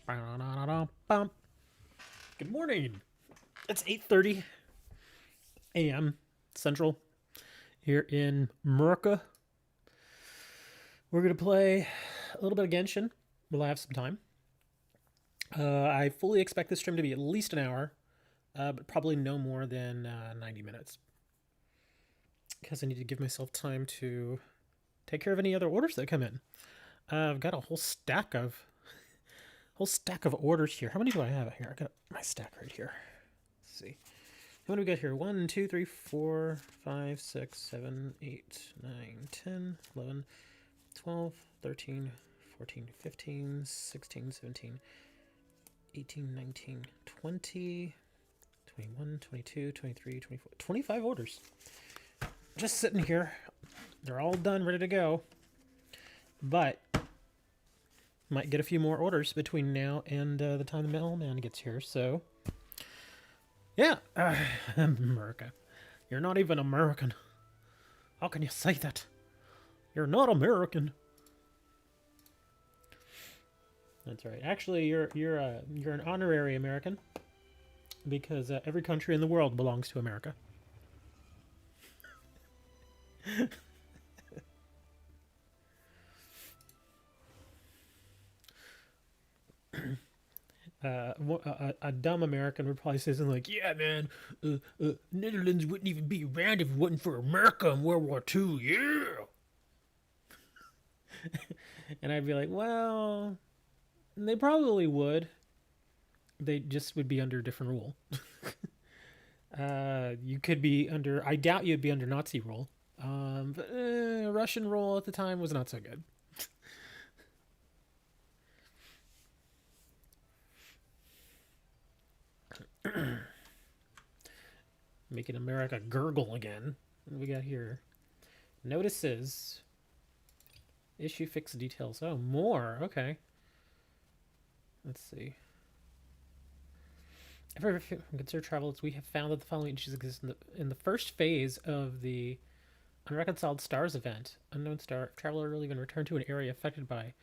Good morning. It's 8:30 a.m. Central here in America. We're gonna play a little bit of Genshin. We'll have some time. I fully expect this stream to be at least an hour, but probably no more than 90 minutes, because I need to give myself time to take care of any other orders that come in. I've got a whole stack of orders here. How many do I have here? I got my stack right here. Let's see. How many we got here? 1, 2, 3, 4, 5, 6, 7, 8, 9, 10, 11, 12, 13, 14, 15, 16, 17, 18, 19, 20, 21, 22, 23, 24, 25 orders. Just sitting here. They're all done, ready to go. But might get a few more orders between now and the time the mailman gets here, so yeah. America. You're not even American. How can you say that? You're not American. That's right. Actually, you're an honorary American, because every country in the world belongs to America. A dumb American would probably say something like, "Yeah, man, Netherlands wouldn't even be around if it wasn't for America in World War II. Yeah." And I'd be like, "Well, they probably would. They just would be under a different rule. You could be under. I doubt you'd be under Nazi rule. But Russian rule at the time was not so good." Making America gurgle again. What do we got here? Notices. Issue fix details. Oh, more. Okay. Let's see. Ever consider travel, we have found that the following issues exist in the first phase of the Unreconciled Stars event. Unknown star. If traveler will even return to an area affected by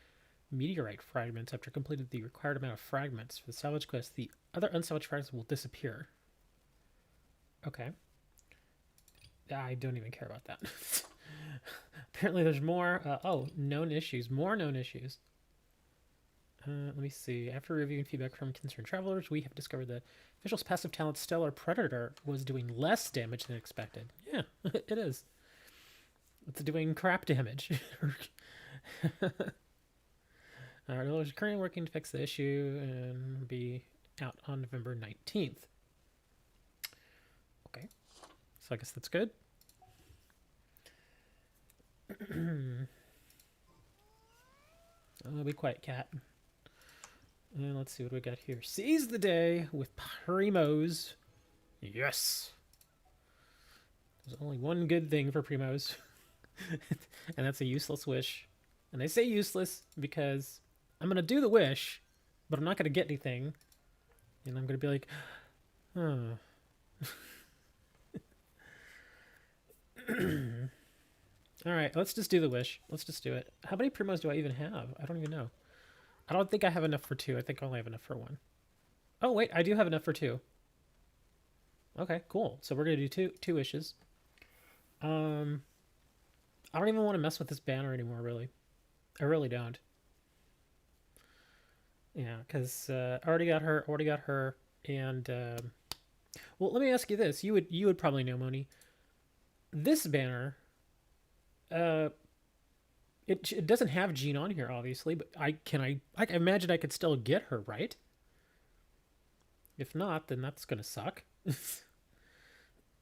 meteorite fragments after completed the required amount of fragments for the salvage quest, the other unsalvaged fragments will disappear. Okay. I don't even care about that. Apparently there's more. Oh, known issues. More known issues. Let me see. After reviewing feedback from concerned travelers, we have discovered that official's passive talent Stellar Predator was doing less damage than expected. Yeah, it is. It's doing crap damage. Alright, well, currently working to fix the issue and be out on November 19th. Okay. So I guess that's good. Oh, be quiet, cat. And let's see what we got here. Seize the day with Primos. Yes. There's only one good thing for Primos. And that's a useless wish. And I say useless because I'm going to do the wish, but I'm not going to get anything. And I'm going to be like, oh. Alright, let's just do the wish. Let's just do it. How many Primos do I even have? I don't even know. I don't think I have enough for 2. I think I only have enough for 1. Oh, wait, I do have enough for 2. Okay, cool. So we're going to do two wishes. I don't even want to mess with this banner anymore, really. I really don't. Yeah, because I already got her, and... well, let me ask you this. You would probably know, Moni. This banner... It doesn't have Jean on here, obviously, but I imagine I could still get her, right? If not, then that's gonna suck.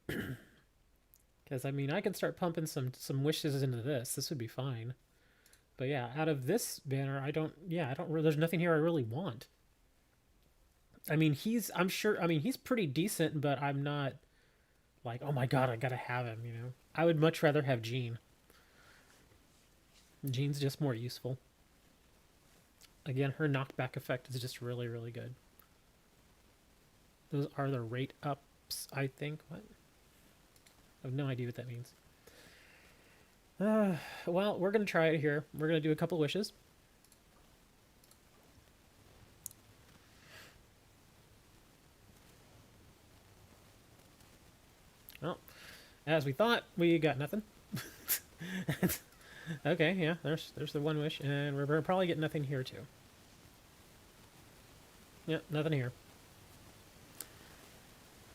Because I mean, I can start pumping some wishes into this. This would be fine. But yeah, out of this banner, I don't. There's nothing here I really want. I mean, I'm sure. I mean, he's pretty decent, but I'm not like, oh my god, I gotta have him. You know, I would much rather have Jean. Jean's just more useful. Again, her knockback effect is just really, really good. Those are the rate ups, I think. What? I have no idea what that means. Well, we're going to try it here. We're going to do a couple wishes. Well, as we thought, we got nothing. Okay, yeah, there's the one wish, and we're probably getting nothing here too. Yeah, nothing here.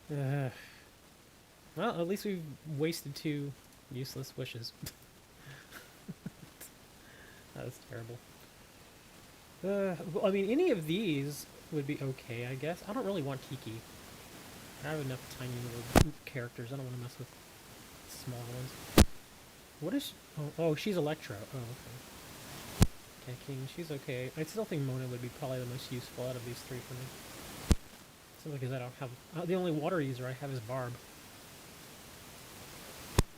Well, at least we've wasted 2 useless wishes. That was terrible. Well, I mean, any of these would be okay, I guess. I don't really want Kiki. I have enough tiny little characters. I don't want to mess with small ones. What is... oh, she's Electro. Oh, okay. Okay, King, she's okay. I still think Mona would be probably the most useful out of these 3 for me. Simply because I don't have... the only water user I have is Barb.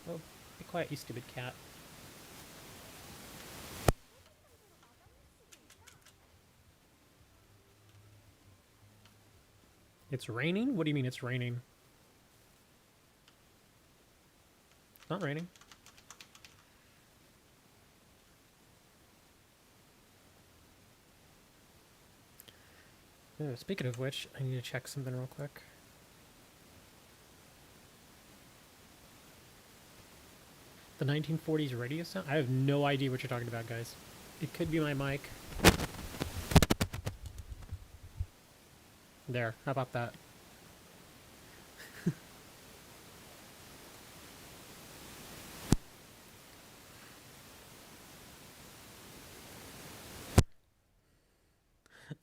Oh, be quiet, you stupid cat. It's raining? What do you mean it's raining? It's not raining. Speaking of which, I need to check something real quick. The 1940s radio sound? I have no idea what you're talking about, guys. It could be my mic. There, how about that?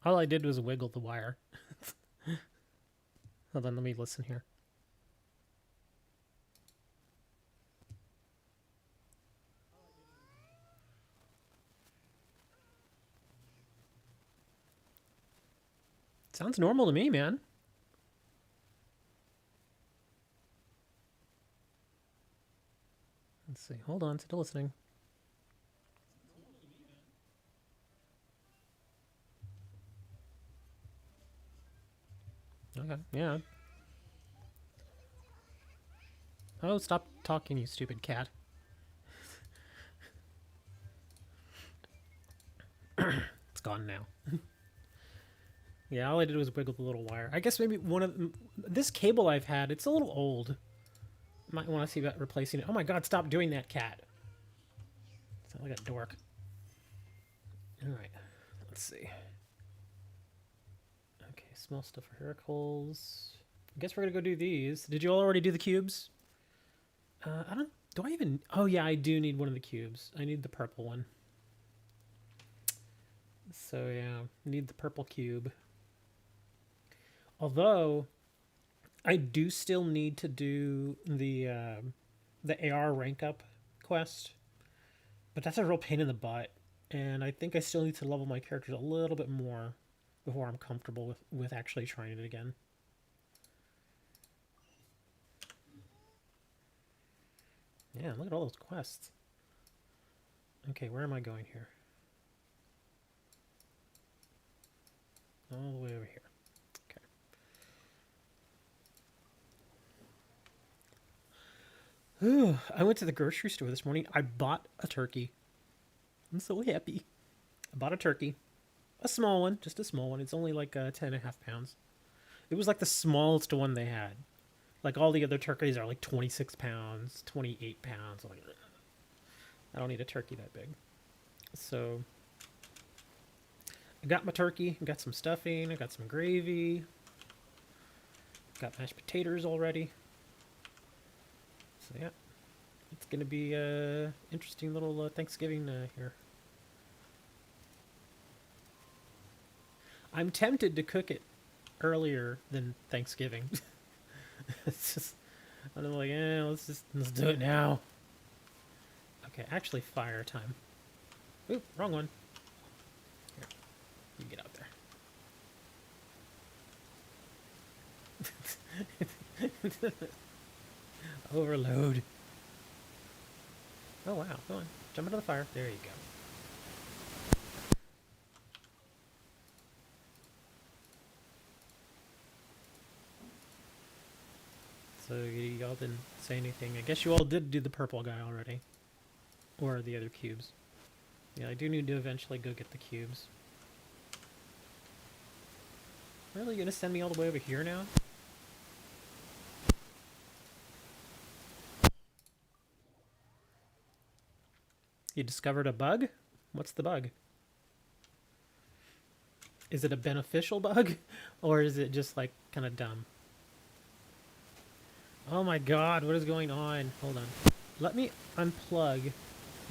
All I did was wiggle the wire. Hold on, let me listen here. Sounds normal to me, man. Let's see. Hold on, still listening. Okay, yeah. Oh, stop talking, you stupid cat. It's gone now. Yeah, all I did was wiggle the little wire. I guess maybe one of this cable I've had, it's a little old. Might want to see about replacing it. Oh my god, stop doing that, cat. Sound like a dork. Alright, let's see. Okay, small stuff for hair holes. I guess we're gonna go do these. Did you all already do the cubes? I don't... Do I even... Oh yeah, I do need one of the cubes. I need the purple one. So yeah, need the purple cube. Although, I do still need to do the AR rank up quest, but that's a real pain in the butt, and I think I still need to level my characters a little bit more before I'm comfortable with actually trying it again. Yeah, look at all those quests. Okay, where am I going here? All the way over here. Ooh, I went to the grocery store this morning. I bought a turkey. I'm so happy. I bought a turkey. A small one. Just a small one. It's only like 10.5 pounds. It was like the smallest one they had. Like all the other turkeys are like 26 pounds, 28 pounds. Like, I don't need a turkey that big. So I got my turkey. I got some stuffing. I got some gravy. Got mashed potatoes already. So yeah, it's gonna be a interesting little Thanksgiving here. I'm tempted to cook it earlier than Thanksgiving. It's just, I'm like, let's do it now. Okay, actually, fire time. Oop, wrong one. Here, you get out there. Overload. Oh wow, go on. Jump into the fire. There you go. So y'all didn't say anything. I guess you all did do the purple guy already. Or the other cubes. Yeah, I do need to eventually go get the cubes. Really gonna send me all the way over here now? You discovered a bug? What's the bug? Is it a beneficial bug? Or is it just like kind of dumb? Oh my god, what is going on? Hold on. Let me unplug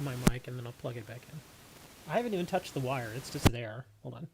my mic and then I'll plug it back in. I haven't even touched the wire, it's just there. Hold on.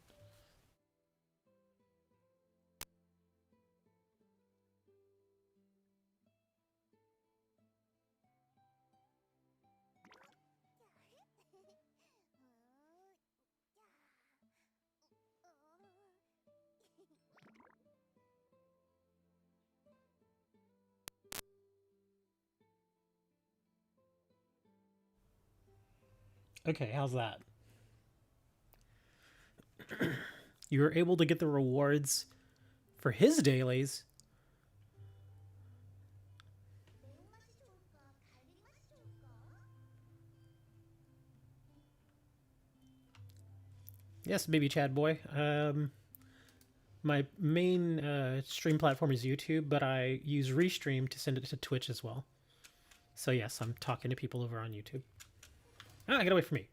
Okay, how's that? You were able to get the rewards for his dailies. Yes, baby Chad boy. My main stream platform is YouTube, but I use Restream to send it to Twitch as well. So yes, I'm talking to people over on YouTube. Ah, get away from me.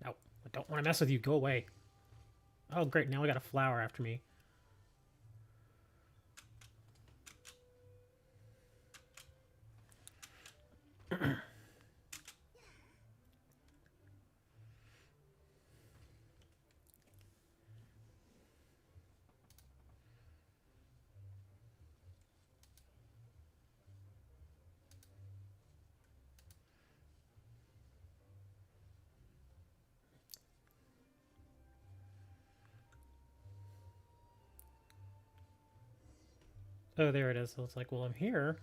No, I don't want to mess with you. Go away. Oh, great. Now I got a flower after me. Oh, there it is. So it's like, well, I'm here.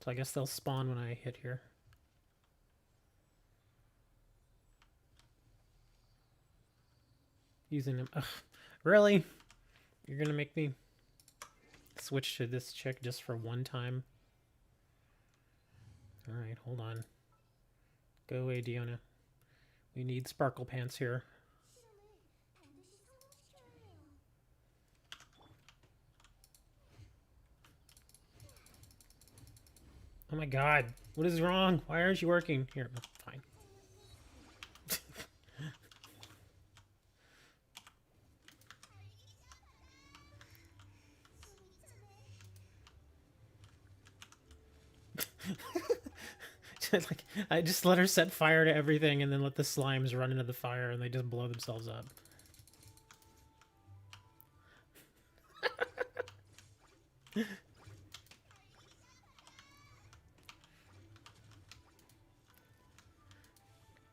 So I guess they'll spawn when I hit here. Using them. Ugh, really? You're gonna make me switch to this chick just for one time? Alright, hold on. Go away, Diona. We need sparkle pants here. Oh my god. What is wrong? Why aren't you working? Here, fine. Like, I just let her set fire to everything and then let the slimes run into the fire and they just blow themselves up.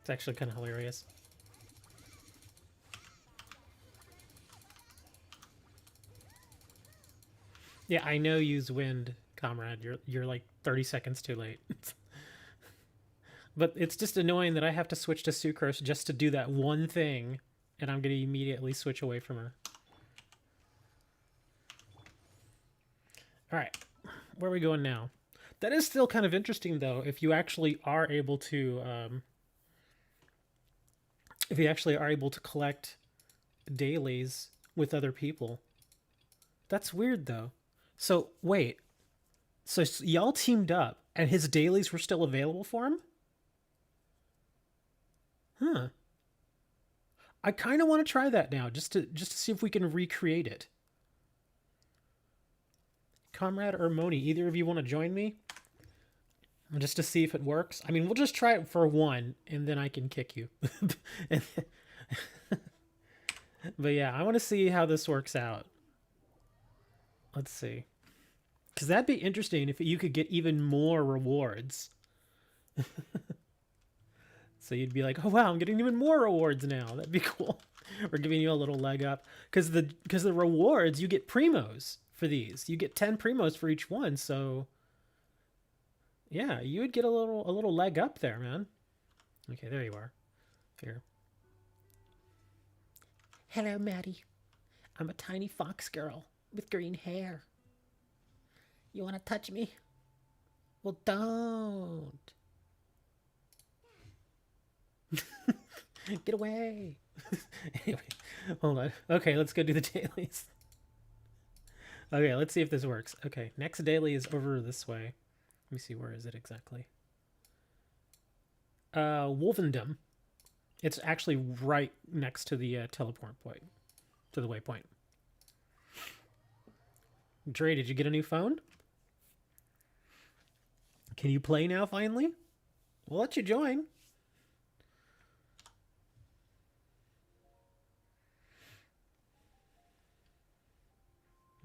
It's actually kind of hilarious. Yeah, I know use wind, comrade. You're like 30 seconds too late. But it's just annoying that I have to switch to Sucrose just to do that one thing, and I'm going to immediately switch away from her. Alright, where are we going now? That is still kind of interesting, though, if you actually are able to... if you actually are able to collect dailies with other people. That's weird, though. So, wait. So, y'all teamed up, and his dailies were still available for him? Huh. I kind of want to try that now, just to see if we can recreate it. Comrade or Moni, either of you want to join me? Just to see if it works? I mean, we'll just try it for one, and then I can kick you. But yeah, I want to see how this works out. Let's see. Because that'd be interesting if you could get even more rewards. So you'd be like, oh wow, I'm getting even more rewards now. That'd be cool. We're giving you a little leg up. Because the rewards, you get primos for these. You get 10 primos for each one, so... yeah, you would get a little leg up there, man. Okay, there you are. Here. Hello, Maddie. I'm a tiny fox girl with green hair. You want to touch me? Well, don't. Get away. Anyway, hold on. Okay, let's go do the dailies. Okay, let's see if this works. Okay, next daily is over this way. me see, where is it exactly? Wolvendom. It's actually right next to the teleport point, to the waypoint. Dre, did you get a new phone? Can you play now, finally? We'll let you join.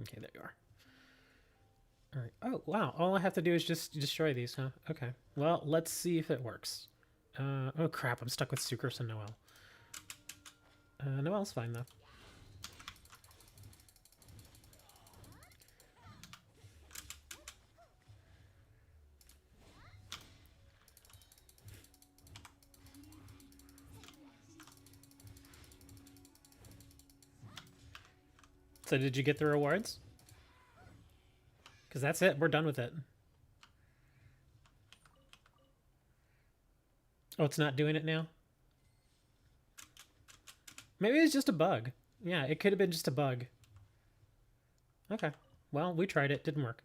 Okay, there you are. All right. Oh, wow. All I have to do is just destroy these, huh? Okay. Well, let's see if it works. Oh, crap. I'm stuck with Sucrose and Noelle. Noelle's fine, though. So did you get the rewards? Because that's it. We're done with it. Oh, it's not doing it now? Maybe it's just a bug. Yeah, it could have been just a bug. Okay. Well, we tried it. Didn't work.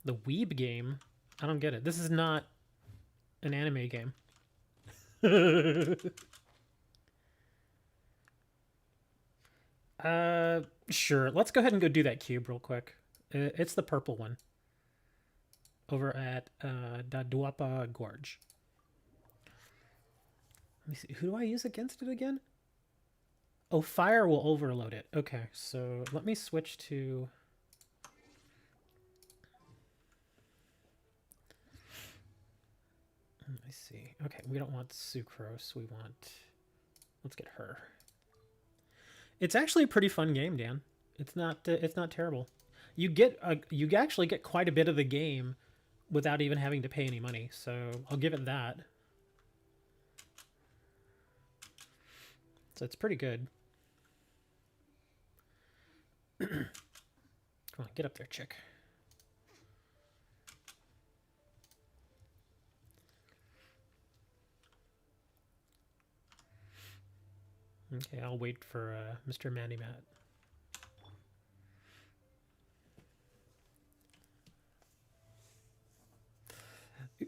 The Weeb game? I don't get it. This is not an anime game. Sure. Let's go ahead and go do that cube real quick. It's the purple one. Over at Daduapa Gorge. Let me see. Who do I use against it again? Oh, fire will overload it. Okay, so let me switch to... I see. Okay, we don't want Sucrose. We want... Let's get her. It's actually a pretty fun game, Dan. It's not terrible. You actually get quite a bit of the game without even having to pay any money, so I'll give it that. So it's pretty good. Come on, get up there, chick. Okay, I'll wait for Mr. Mandy Matt.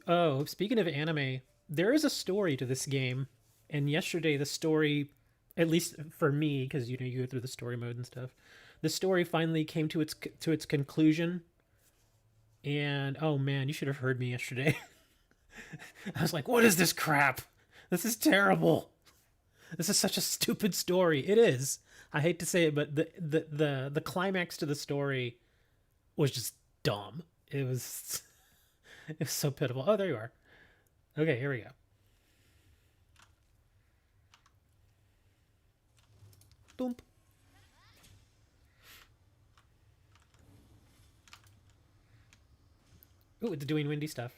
Oh, speaking of anime, there is a story to this game, and yesterday the story, at least for me, because you go through the story mode and stuff, the story finally came to its conclusion. And oh man, you should have heard me yesterday. I was like, "What is this crap? This is terrible. This is such a stupid story." It is. I hate to say it, but the climax to the story was just dumb. It was so pitiful. Oh, there you are. Okay, here we go. Boom. Ooh, it's doing windy stuff.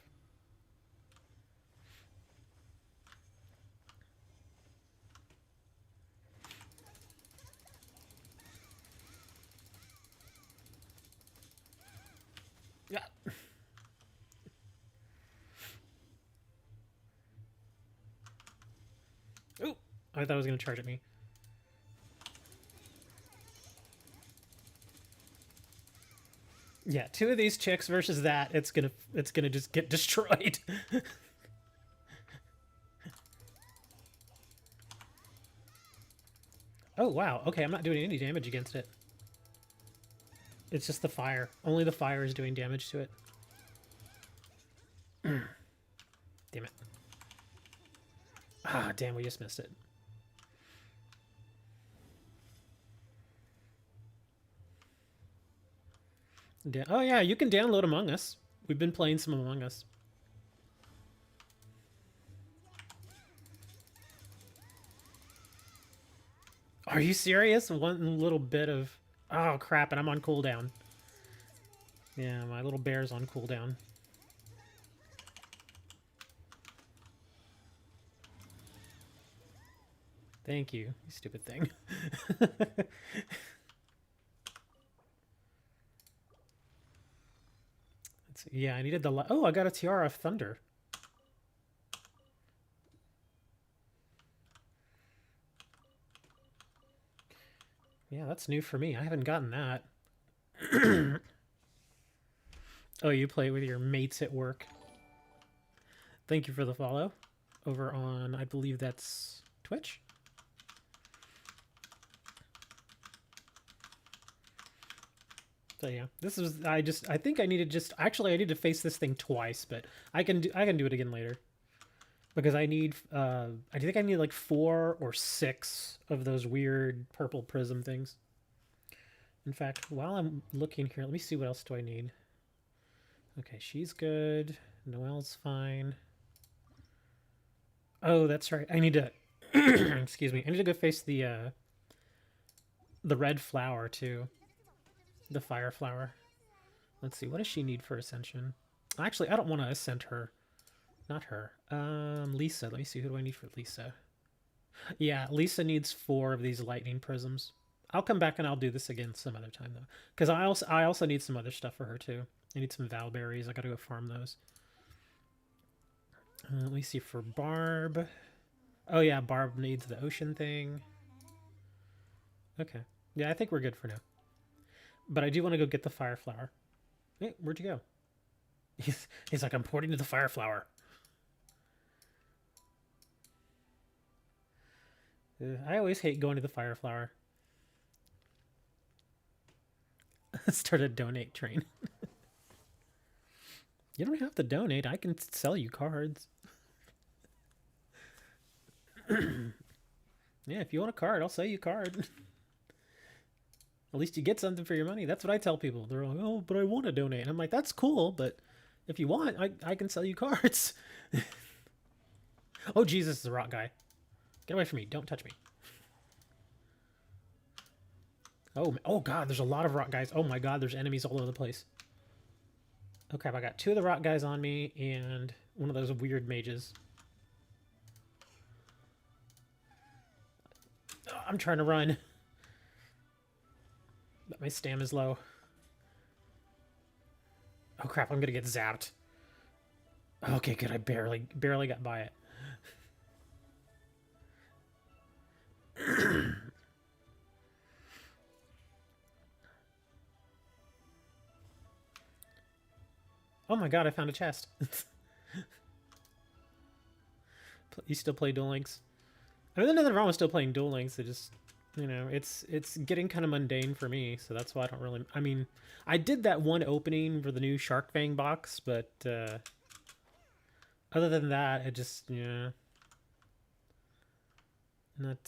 Yeah. Ooh, I thought it was going to charge at me. Yeah, two of these chicks versus that, it's gonna just get destroyed. Oh wow, okay, I'm not doing any damage against it. It's just the fire. Only the fire is doing damage to it. Damn it. Ah, damn, we just missed it. Oh yeah, you can download Among Us. We've been playing some Among Us. Are you serious? One little bit of... Oh crap, and I'm on cooldown. Yeah, my little bear's on cooldown. Thank you, you stupid thing. Yeah, I needed the... Oh, I got a Tiara of Thunder. Yeah, that's new for me. I haven't gotten that. Oh, you play with your mates at work. Thank you for the follow. Over on, I believe that's Twitch. So yeah, this is I think I need to just actually I need to face this thing twice, but I can do it again later. Because I think I need like 4 or 6 of those weird purple prism things. In fact, while I'm looking here, let me see what else do I need. Okay, she's good. Noelle's fine. Oh, that's right. I need to excuse me. I need to go face the red flower too. The fire flower. Let's see. What does she need for ascension? Actually, I don't want to ascend her. Not her. Lisa. Let me see. Who do I need for Lisa? Yeah, Lisa needs 4 of these lightning prisms. I'll come back and I'll do this again some other time though, because I also need some other stuff for her too. I need some Valberries. I gotta go farm those. Let me see for Barb. Oh yeah, Barb needs the ocean thing. Okay. Yeah, I think we're good for now. But I do want to go get the fire flower. Hey, where'd you go? He's like, I'm porting to the fire flower. I always hate going to the fire flower. Start a donate train. You don't have to donate. I can sell you cards. Yeah, if you want a card, I'll sell you a card. At least you get something for your money. That's what I tell people. They're like, oh, but I want to donate. And I'm like, that's cool, but if you want, I can sell you cards. Oh, Jesus, the rock guy. Get away from me. Don't touch me. Oh God, there's a lot of rock guys. Oh my God, there's enemies all over the place. Oh crap, I got 2 of the rock guys on me and one of those weird mages. Oh, I'm trying to run. But my stamina's low. Oh crap, I'm gonna get zapped. Okay, good, I barely got by it. Oh my God, I found a chest. You still play Duel Links? I mean, there's nothing wrong with still playing Duel Links. It just, you know, it's getting kind of mundane for me, so that's why I don't really. I mean, I did that one opening for the new Shark Fang box, but other than that, it just, yeah, not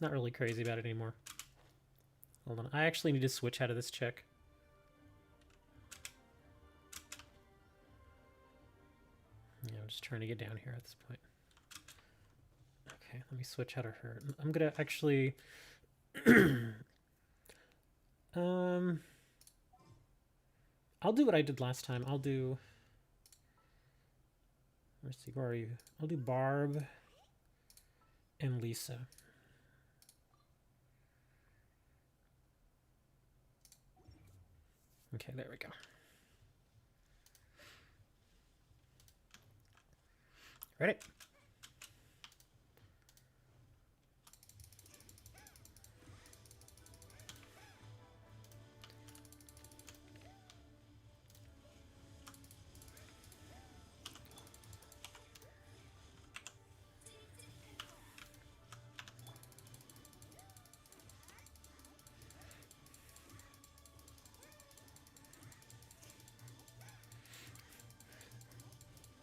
really crazy about it anymore. Hold on, I actually need to switch out of this check. Yeah, I'm just trying to get down here at this point. Okay, let me switch out of her. I'm gonna actually I'll do what I did last time. Let's see, where are you? I'll do Barb and Lisa. Okay, there we go. Ready?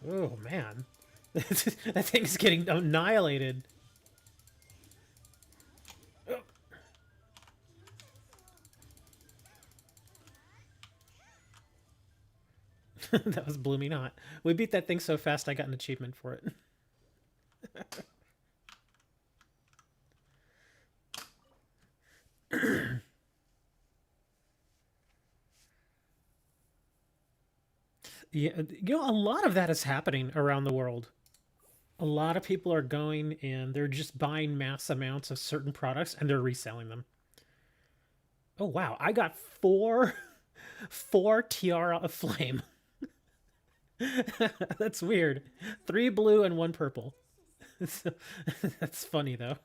Oh, man. That thing's getting annihilated. Oh. That was blooming hot. We beat that thing so fast I got an achievement for it. Yeah, you know, a lot of that is happening around the world. A lot of people are going and they're just buying mass amounts of certain products and they're reselling them. Oh wow, I got four Tiara of Flame. That's weird. 3 blue and 1 purple. That's funny though.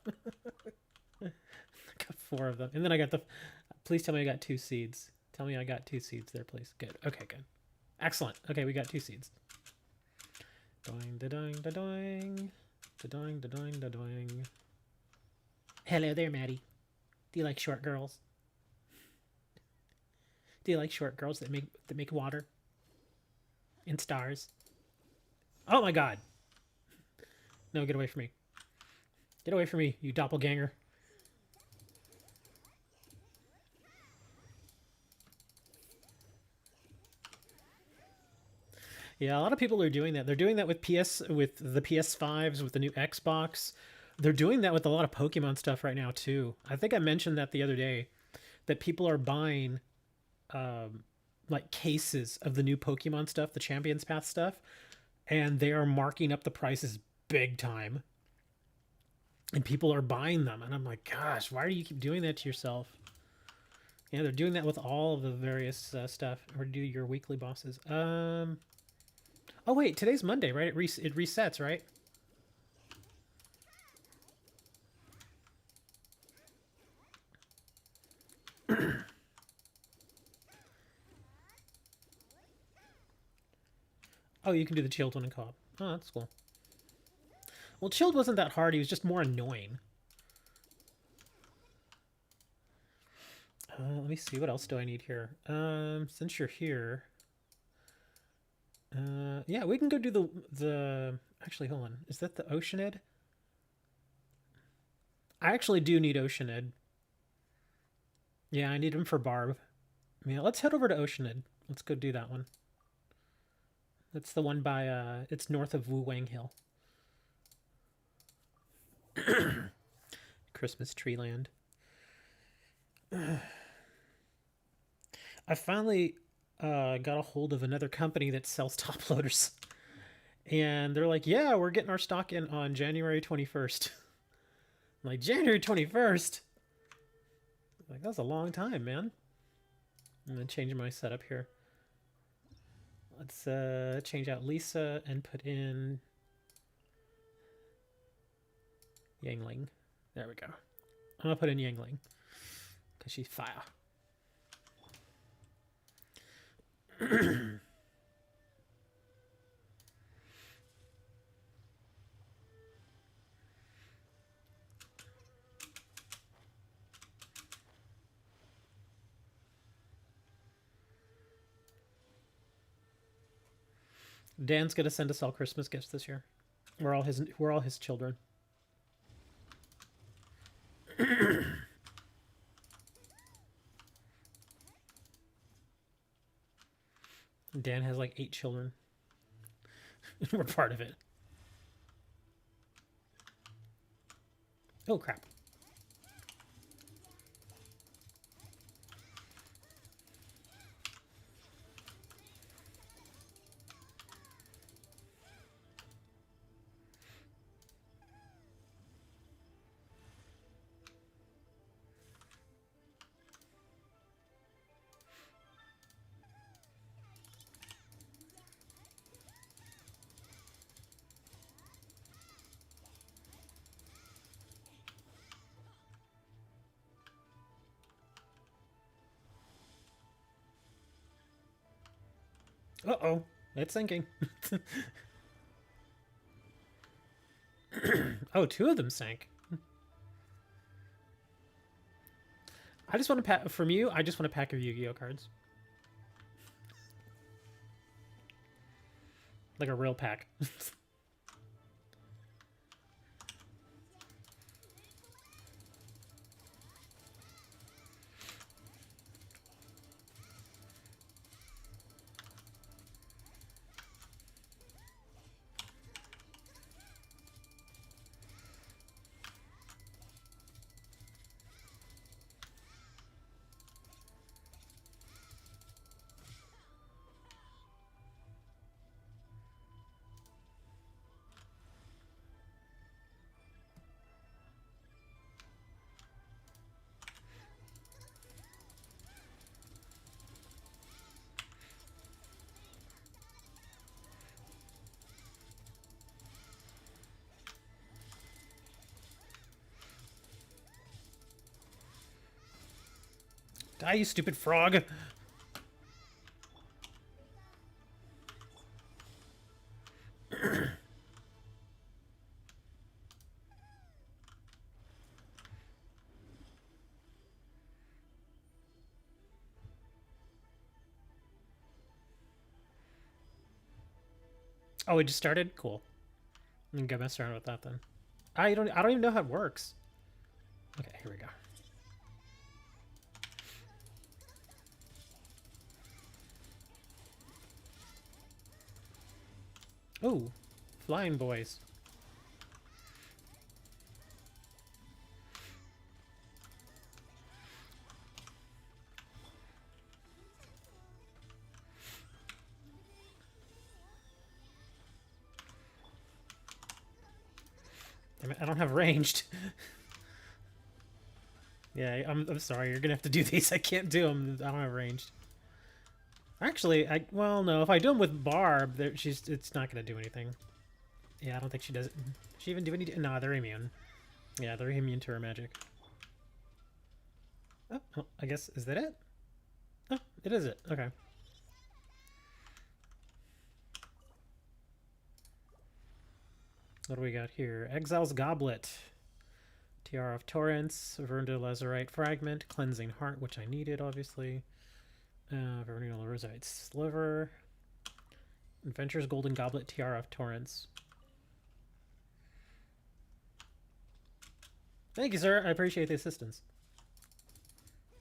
Got 4 of them. And then I got the... Please tell me I got 2 seeds. Tell me I got 2 seeds there, please. Good. Okay, good. Excellent. Okay, we got 2 seeds. Doing, da-doing, da-doing. Da-doing, da-doing, da-doing. Hello there, Maddie. Do you like short girls? Do you like short girls that make water? And stars? Oh my god! No, get away from me. Get away from me, you doppelganger. Yeah, a lot of people are doing that. They're doing that with the PS5s, with the new Xbox. They're doing that with a lot of Pokemon stuff right now too. I think I mentioned that the other day, that people are buying like cases of the new Pokemon stuff, the Champions Path stuff, and they are marking up the prices big time. And people are buying them, and I'm like, gosh, why do you keep doing that to yourself? Yeah, they're doing that with all of the various stuff. Or do your weekly bosses. Oh wait, today's Monday, right? It resets, right? Oh, you can do the chilled one in co-op. Oh, that's cool. Well, chilled wasn't that hard. He was just more annoying. Let me see. What else do I need here? Since you're here... yeah, we can go do the... Actually, hold on. Is that the Oceanid? I actually do need Oceanid. Yeah, I need him for Barb. Yeah, let's head over to Oceanid. Let's go do that one. That's the one by, it's north of Wu Wang Hill. Christmas Tree Land. I finally got a hold of another company that sells top loaders. And they're like, yeah, we're getting our stock in on January 21st. I'm like, January 21st? Like, that's a long time, man. I'm going to change my setup here. Let's change out Lisa and put in Yangling. There we go. I'm going to put in Yangling because she's fire. Dan's gonna send us all Christmas gifts this year. We're all his children. Dan has like 8 children. We're part of it. Oh crap. Uh-oh. It's sinking. Oh, 2 of them sank. I just want to pack... From you, I just want a pack of Yu-Gi-Oh cards. Like a real pack. Die, you stupid frog! Oh, it just started? Cool. I'm gonna go mess around with that then. I don't even know how it works. Okay, here we go. Ooh, flying boys. Damn it, I don't have ranged. Yeah, I'm sorry. You're gonna have to do these. I can't do them. I don't have ranged. Actually, well, no. If I do them with Barb, it's not gonna do anything. Yeah, I don't think she does it. Does she even do any? No, they're immune. Yeah, they're immune to her magic. Oh, I guess, is that it? Oh, it is it. Okay. What do we got here? Exile's Goblet. Tiara of Torrents. Verna Lazarite Fragment. Cleansing Heart, which I needed, obviously. Vernal Rosite Sliver. Adventure's Golden Goblet. Tiara of Torrents. Thank you, sir. I appreciate the assistance.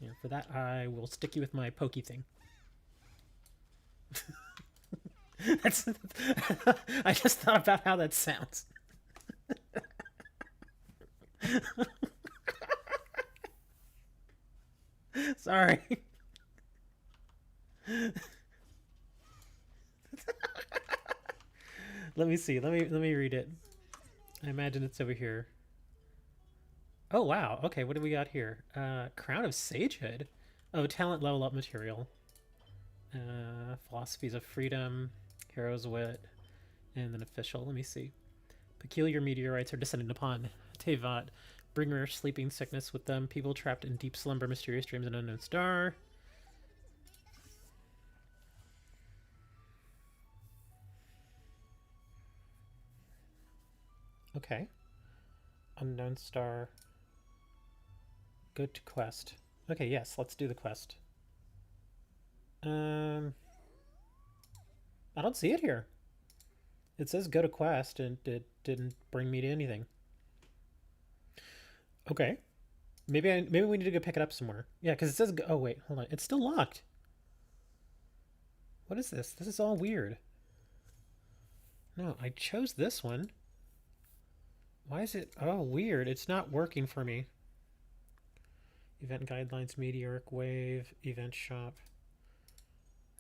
Yeah, for that, I will stick you with my pokey thing. That's. I just thought about how that sounds. Sorry. Let me see. Let me read it. I imagine it's over here. Oh wow. Okay, what do we got here? Crown of Sagehood. Oh, talent level up material. Philosophies of Freedom, Hero's Wit, and then official. Let me see. Peculiar meteorites are descending upon Tevat. Bringer sleeping sickness with them. People trapped in deep slumber, mysterious dreams, and unknown star. Okay. Unknown star. Go to quest. Okay, yes, let's do the quest. I don't see it here. It says go to quest, and it didn't bring me to anything. Okay. Maybe we need to go pick it up somewhere. Yeah, because it says... Oh, wait. Hold on. It's still locked. What is this? This is all weird. No, I chose this one. Why is it... Oh, weird. It's not working for me. Event guidelines, meteoric wave, event shop.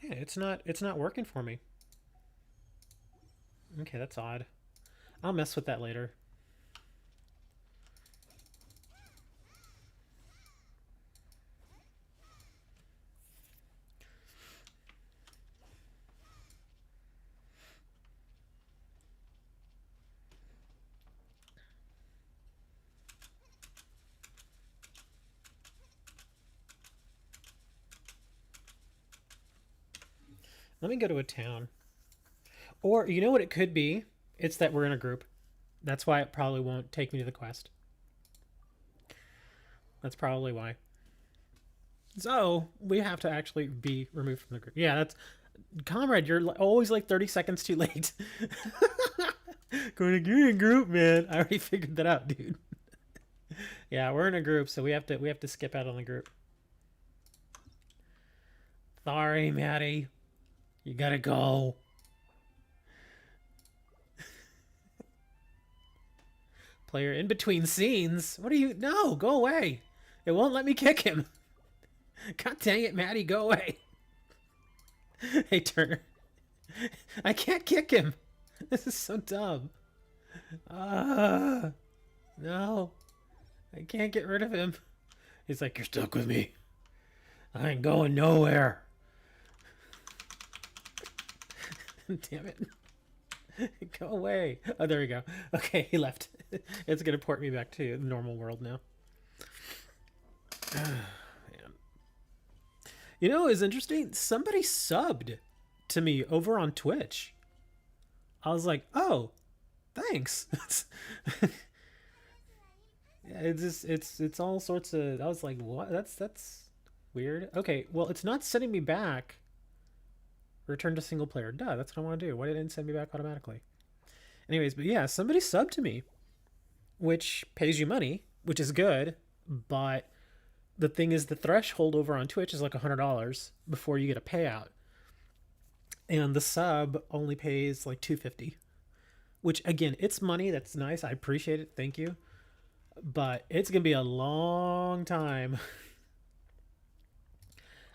Yeah, it's not working for me. Okay, that's odd. I'll mess with that later. Let me go to a town. Or, you know what it could be? It's that we're in a group. That's why it probably won't take me to the quest. That's probably why. So, we have to actually be removed from the group. Yeah, that's... Comrade, you're always like 30 seconds too late. Going to get in group, man. I already figured that out, dude. Yeah, we're in a group, so we have to skip out on the group. Sorry, Maddie. You gotta go. Player in between scenes. What are you? No, go away. It won't let me kick him. God dang it, Maddie, go away. Hey, Turner. I can't kick him. This is so dumb. No. I can't get rid of him. He's like, you're stuck with me. I ain't going nowhere. Damn it. Go away. Oh, there we go. Okay, he left. It's going to port me back to the normal world now. Man. You know, it's interesting. Somebody subbed to me over on Twitch. I was like, oh, thanks. Yeah, it's all sorts of. I was like, what? That's weird. Okay, well, it's not sending me back. Return to single player. Duh, that's what I want to do. Why didn't it send me back automatically? Anyways, but yeah, somebody subbed to me, which pays you money, which is good. But the thing is, the threshold over on Twitch is like $100 before you get a payout, and the sub only pays like $250. Which again, it's money. That's nice. I appreciate it. Thank you. But it's gonna be a long time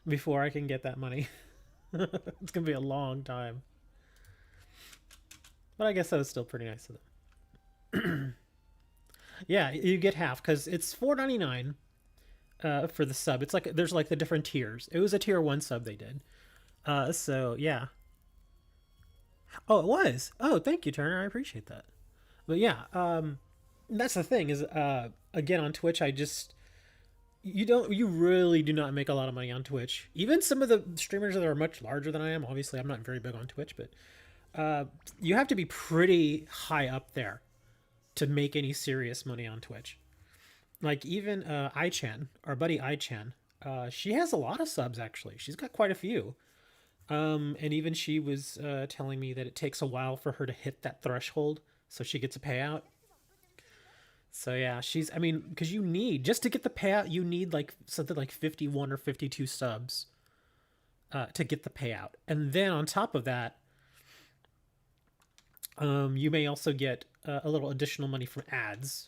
before I can get that money. It's gonna be a long time. But I guess that was still pretty nice of them. Yeah, you get half because it's $4.99 for the sub. It's like there's like the different tiers. It was a tier 1 sub they did. So yeah. Oh, it was. Oh, thank you, Turner. I appreciate that. But yeah, that's the thing is again on Twitch you really do not make a lot of money on Twitch. Even some of the streamers that are much larger than I am, obviously I'm not very big on Twitch, but you have to be pretty high up there to make any serious money on Twitch. Like even iChan, our buddy iChan, she has a lot of subs actually. She's got quite a few. And even she was telling me that it takes a while for her to hit that threshold so she gets a payout. So yeah, I mean, because you need, just to get the payout, you need like something like 51 or 52 subs to get the payout. And then on top of that, you may also get a little additional money from ads,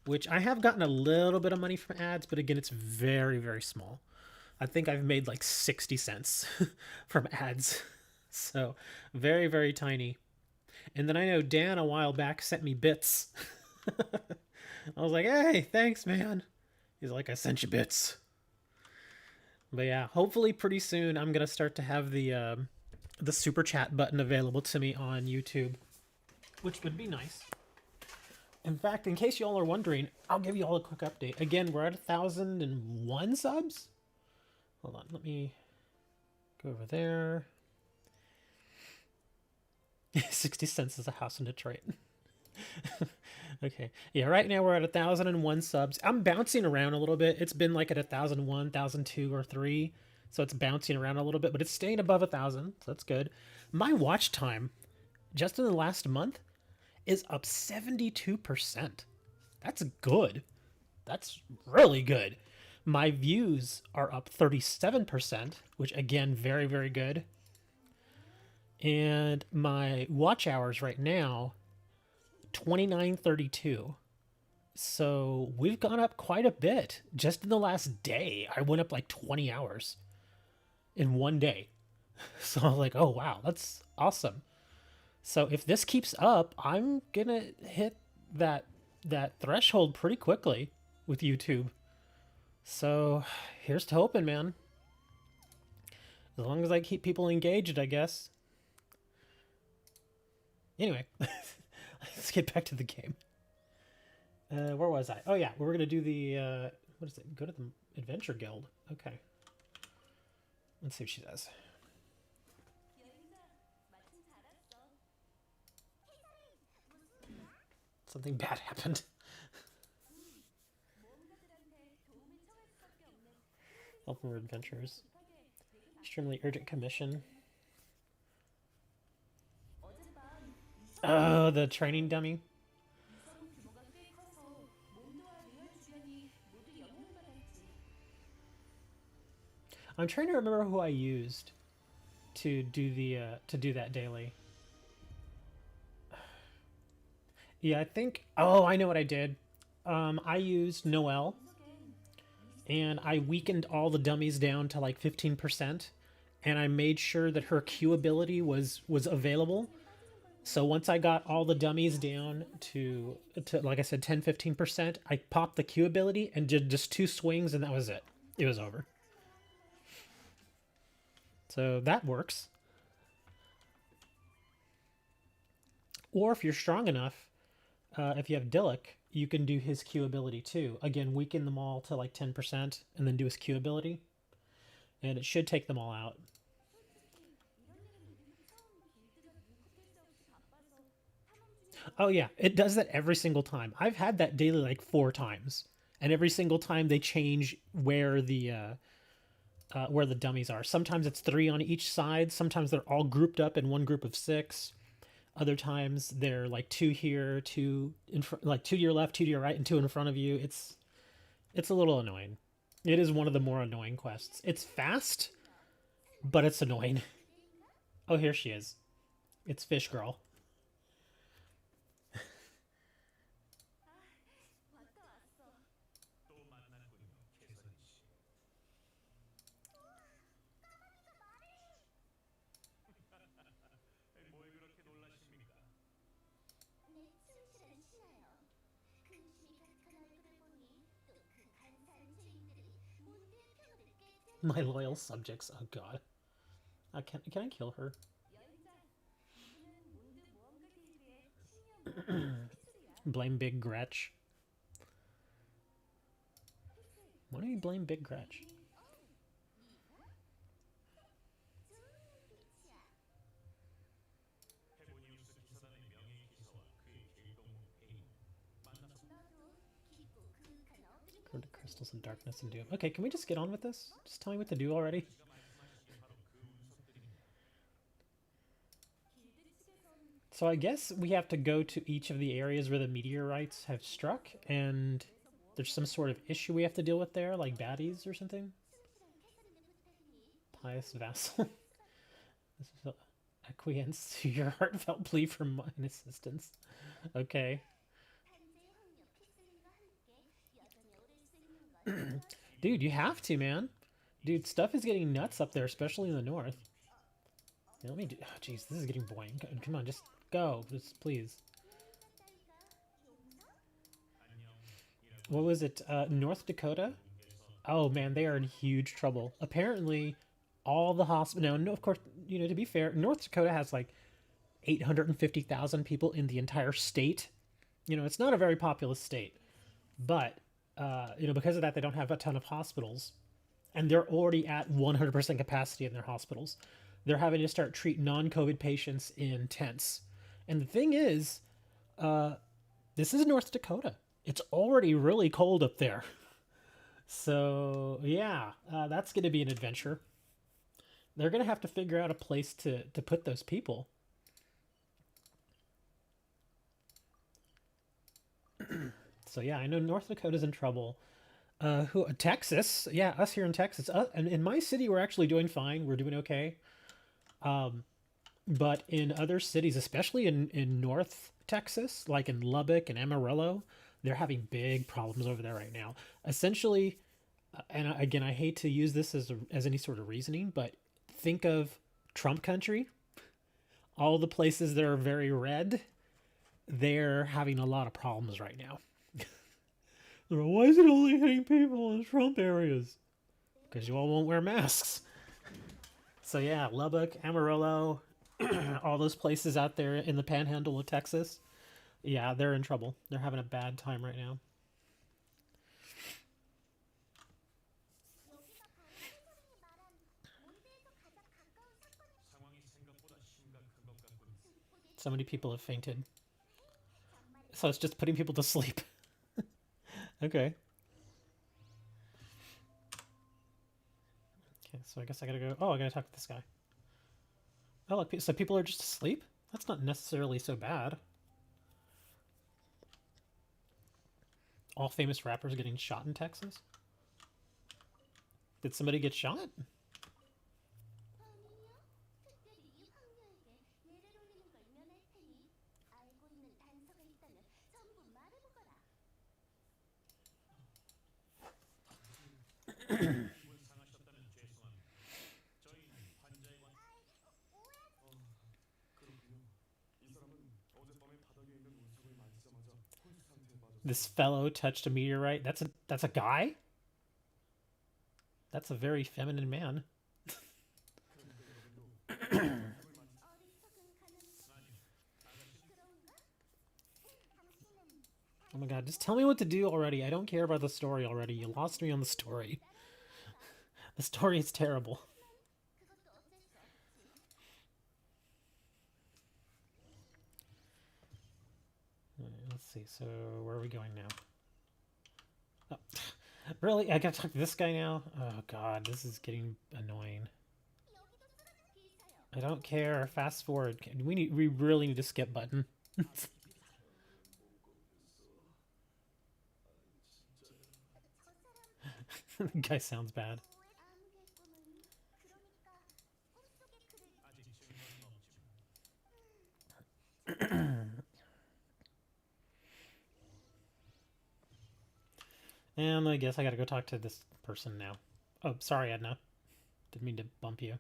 which I have gotten a little bit of money from ads, but again, it's very, very small. I think I've made like 60 cents from ads. So very, very tiny. And then I know Dan a while back sent me bits. I was like, hey, thanks, man. He's like, I sent you bits. But yeah, hopefully pretty soon I'm going to start to have the super chat button available to me on YouTube, which would be nice. In fact, in case y'all are wondering, I'll give you all a quick update. Again, we're at 1,001 subs. Hold on, let me go over there. 60 cents is a house in Detroit. Okay, yeah, right now we're at 1,001 subs. I'm bouncing around a little bit. It's been like at 1,001, 1,002, or 3, so it's bouncing around a little bit, but it's staying above 1,000, so that's good. My watch time, just in the last month, is up 72%. That's good. That's really good. My views are up 37%, which again, very, very good. And my watch hours right now, 2932. So we've gone up quite a bit. Just in the last day, I went up like 20 hours in one day. So I was like, oh wow, that's awesome. So if this keeps up, I'm gonna hit that threshold pretty quickly with YouTube. So here's to hoping, man. As long as I keep people engaged, I guess. Anyway, let's get back to the game. Where was I? Oh yeah, we're gonna do the what is it? Go to the Adventure Guild. Okay. Let's see what she does. Something bad happened. Help from adventurers. Extremely urgent commission. Oh, the training dummy. I'm trying to remember who I used to do that daily. Yeah, I think. Oh, I know what I did. I used Noelle, and I weakened all the dummies down to like 15%, and I made sure that her Q ability was available. So once I got all the dummies down to like I said 10-15%, I popped the Q ability and did just 2 swings, and that was it. It was over. So that works. Or if you're strong enough, if you have Dillik, you can do his Q ability too. Again, weaken them all to like 10% and then do his Q ability. and it should take them all out. Oh yeah, it does that every single time. I've had that daily like 4 times, and every single time they change where the dummies are. Sometimes it's 3 on each side. Sometimes they're all grouped up in one group of 6. Other times they're like 2 here, 2 in front, like 2 to your left, 2 to your right, and 2 in front of you. It's a little annoying. It is one of the more annoying quests. It's fast, but it's annoying. Oh, here she is. It's Fish Girl. My loyal subjects. Oh god. Can I kill her? Blame Big Gretch. Why do you blame Big Gretch? Go to Crystals and Darkness and Doom. Okay, can we just get on with this? Just tell me what to do already. So I guess we have to go to each of the areas where the meteorites have struck, and there's some sort of issue we have to deal with there, like baddies or something. Pious vassal. This is acquiesce to your heartfelt plea for mine assistance. Okay. Dude, you have to, man. Dude, stuff is getting nuts up there, especially in the north. Yeah, let me do... Oh, jeez, this is getting boring. Come on, just go. Just please. What was it? North Dakota? Oh, man, they are in huge trouble. Apparently, all the hospitals... Now, of course, you know, to be fair, North Dakota has, like, 850,000 people in the entire state. You know, it's not a very populous state. But, you know, because of that, they don't have a ton of hospitals. And they're already at 100% capacity in their hospitals. They're having to start treat non-COVID patients in tents. And the thing is, this is North Dakota. It's already really cold up there. So, yeah, that's going to be an adventure. They're going to have to figure out a place to put those people. So, yeah, I know North Dakota's in trouble. Texas? Yeah, us here in Texas. And in my city, we're actually doing fine. We're doing okay. But in other cities, especially in North Texas, like in Lubbock and Amarillo, they're having big problems over there right now. Essentially, and again, I hate to use this as any sort of reasoning, but think of Trump country. All the places that are very red, they're having a lot of problems right now. Why is it only hitting people in Trump areas? Because you all won't wear masks. So yeah, Lubbock, Amarillo, all those places out there in the panhandle of Texas, yeah, they're in trouble. They're having a bad time right now. So many people have fainted. So it's just putting people to sleep. Okay. Okay, so I guess I gotta go. Oh, I gotta talk to this guy. Oh, look, so people are just asleep? That's not necessarily so bad. All famous rappers getting shot in Texas? Did somebody get shot? This fellow touched a meteorite. That's a guy? That's a very feminine man. Oh my god, just tell me what to do already. I don't care about the story already. You lost me on the story. The story is terrible. Let's see. So where are we going now? Oh, really? I gotta talk to this guy now? Oh god, this is getting annoying. I don't care. Fast forward. We really need a skip button. The guy sounds bad. And I guess I gotta go talk to this person now. Oh, sorry, Edna. Didn't mean to bump you.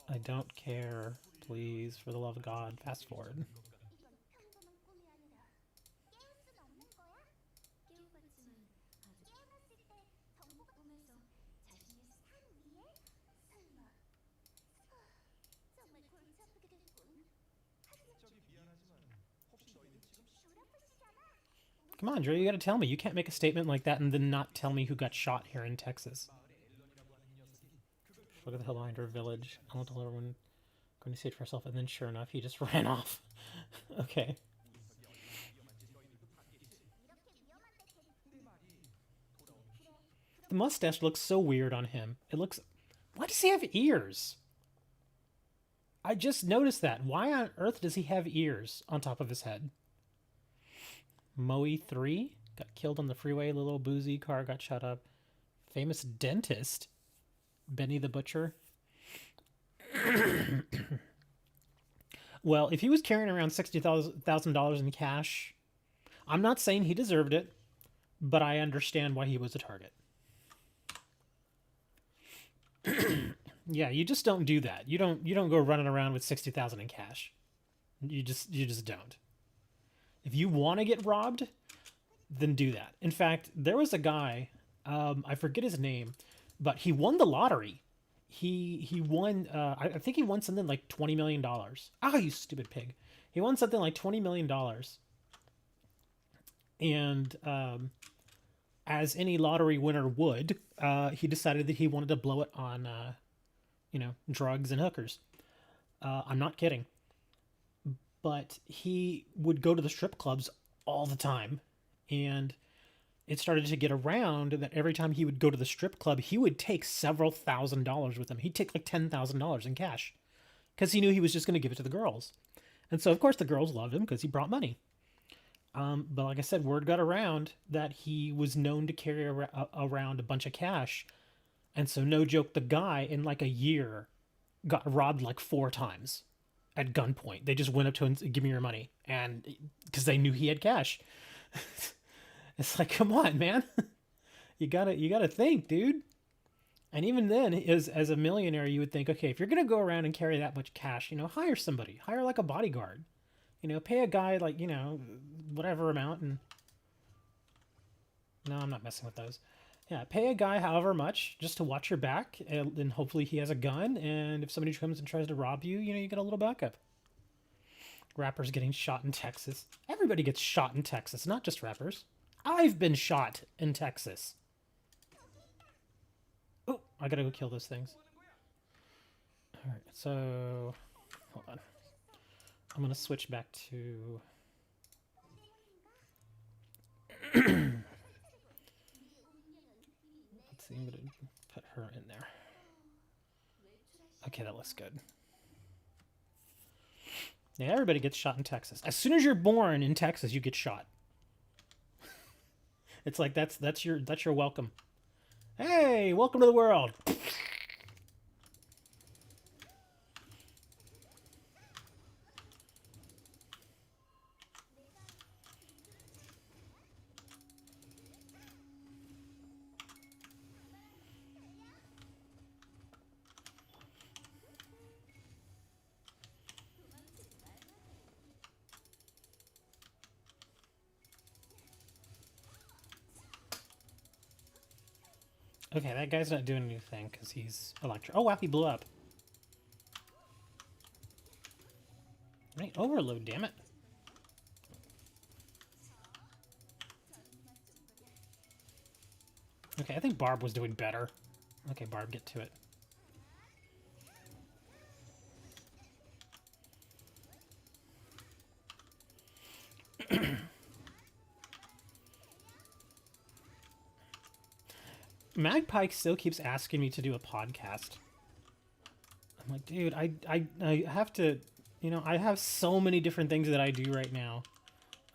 I don't care. Please, for the love of God, fast forward. Come on, Drew, you gotta tell me. You can't make a statement like that and then not tell me who got shot here in Texas. Look at the Highlander village. I'll tell everyone going to see it for herself, and then sure enough, he just ran off. Okay. The mustache looks so weird on him. It looks... Why does he have ears? I just noticed that. Why on earth does he have ears on top of his head? Moe 3 got killed on the freeway. Little boozy car got shot up. Famous dentist. Benny the Butcher. Well, if he was carrying around $60,000 in cash, I'm not saying he deserved it, but I understand why he was a target. Yeah, you just don't do that. You don't go running around with 60,000 in cash. You just don't. If you want to get robbed, then do that. In fact, there was a guy, I forget his name, but he won the lottery. He won, I think he won something like $20 million. Ah, you stupid pig. He won something like $20 million. And as any lottery winner would, he decided that he wanted to blow it on, drugs and hookers. I'm not kidding. But he would go to the strip clubs all the time. And it started to get around that every time he would go to the strip club, he would take several $1,000s with him. He'd take like $10,000 in cash because he knew he was just going to give it to the girls. And so, of course, the girls loved him because he brought money. But like I said, word got around that he was known to carry around a bunch of cash. And so, no joke, the guy in like a year got robbed like 4 times at gunpoint. They just went up to him and give me your money. And because they knew he had cash. It's like, come on, man. you gotta think, dude. And even then, as a millionaire, you would think, okay, if you're gonna go around and carry that much cash, hire somebody. Hire like a bodyguard. Pay a guy like, whatever amount. And no, I'm not messing with those. Yeah, pay a guy however much just to watch your back, and hopefully he has a gun. And if somebody comes and tries to rob you, you get a little backup. Rappers getting shot in Texas. Everybody gets shot in Texas, not just rappers. I've been shot in Texas. Oh, I gotta go kill those things. Alright, so... Hold on. I'm gonna switch back to... Let's see, I'm gonna put her in there. Okay, that looks good. Yeah, everybody gets shot in Texas. As soon as you're born in Texas, you get shot. It's like that's your welcome. Hey, welcome to the world. Okay, that guy's not doing anything because he's electric. Oh, wow, he blew up. Let me overload, damn it. Okay, I think Barb was doing better. Okay, Barb, get to it. Magpie still keeps asking me to do a podcast. I'm like, dude, I have to, you know, I have so many different things that I do right now.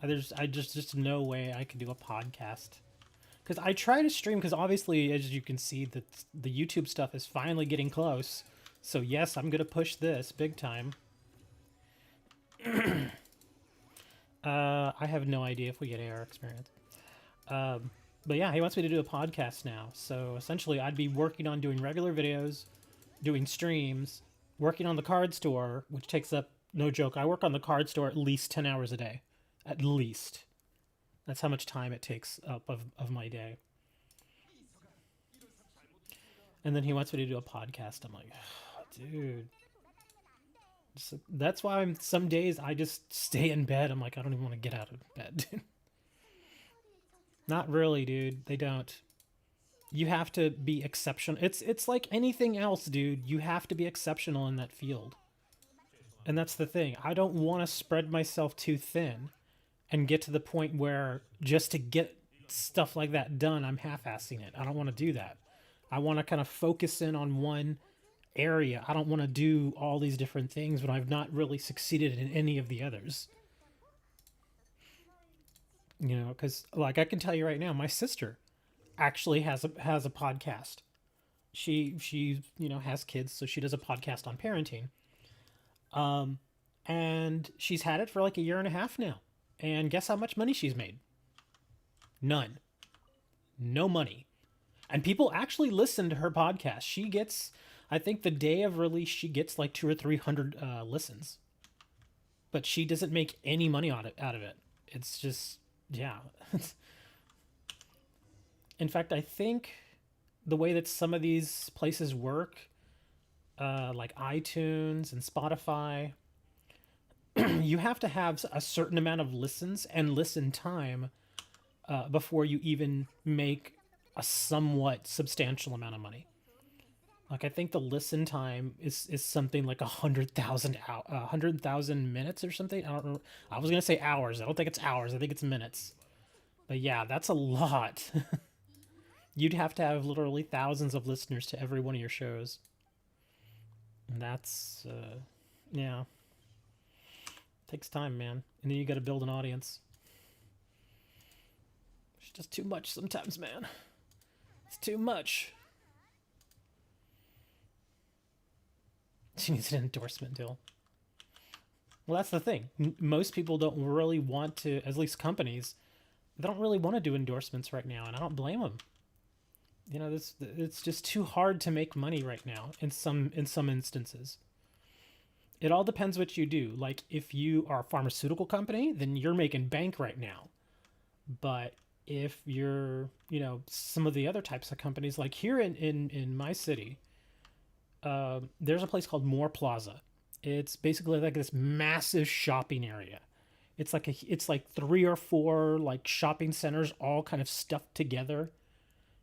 There's just no way I could do a podcast. Because I try to stream, because obviously, as you can see, the YouTube stuff is finally getting close. So yes, I'm gonna push this big time. I have no idea if we get AR experience. But yeah, he wants me to do a podcast now. So essentially, I'd be working on doing regular videos, doing streams, working on the card store, which takes up, no joke, I work on the card store at least 10 hours a day. At least. That's how much time it takes up of my day. And then he wants me to do a podcast. I'm like, oh, dude. So that's why some days I just stay in bed. I'm like, I don't even want to get out of bed. Not really, dude. They don't. You have to be exceptional. It's like anything else, dude. You have to be exceptional in that field. And that's the thing. I don't want to spread myself too thin and get to the point where just to get stuff like that done, I'm half-assing it. I don't want to do that. I want to kind of focus in on one area. I don't want to do all these different things when I've not really succeeded in any of the others. You know, because like I can tell you right now, my sister actually has a podcast. She you know, has kids, so she does a podcast on parenting. And she's had it for like a year and a half now. And guess how much money she's made? None. No money. And people actually listen to her podcast. She gets, I think the day of release, she gets like 200 or 300 listens. But she doesn't make any money out of it. It's just, yeah. In fact, I think the way that some of these places work, like iTunes and Spotify, you have to have a certain amount of listens and listen time before you even make a somewhat substantial amount of money. Like I think the listen time is something like 100,000 minutes or something. I don't know. I was gonna say hours. I don't think it's hours. I think it's minutes. But yeah, that's a lot. You'd have to have literally thousands of listeners to every one of your shows. And that's yeah. Takes time, man. And then you got to build an audience. It's just too much sometimes, man. It's too much. She needs an endorsement deal. Well, that's the thing. Most people don't really want to, at least companies, they don't really want to do endorsements right now, and I don't blame them. You know, it's just too hard to make money right now in some instances. It all depends what you do. Like, if you are a pharmaceutical company, then you're making bank right now. But if you're, you know, some of the other types of companies, like here in my city, there's a place called Moore Plaza. It's basically like this massive shopping area. It's like 3 or 4 like shopping centers all kind of stuffed together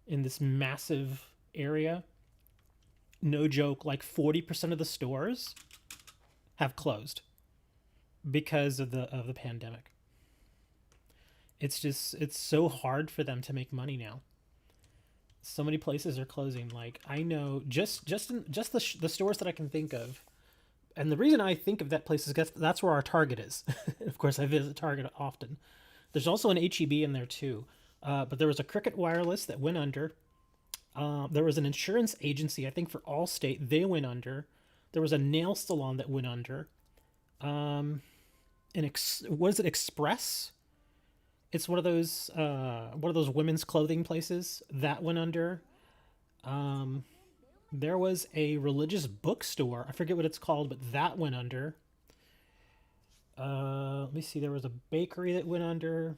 in this massive area. No joke, like 40% of the stores have closed because of the pandemic. It's so hard for them to make money now. So many places are closing. Like I know just the stores that I can think of. And the reason I think of that place is because that's where our Target is. Of course, I visit Target often. There's also an H-E-B in there too. But there was a Cricket Wireless that went under. There was an insurance agency, I think for Allstate, they went under. There was a nail salon that went under. What is it, Express? It's one of those women's clothing places that went under. There was a religious bookstore. I forget what it's called, but that went under. Let me see. There was a bakery that went under.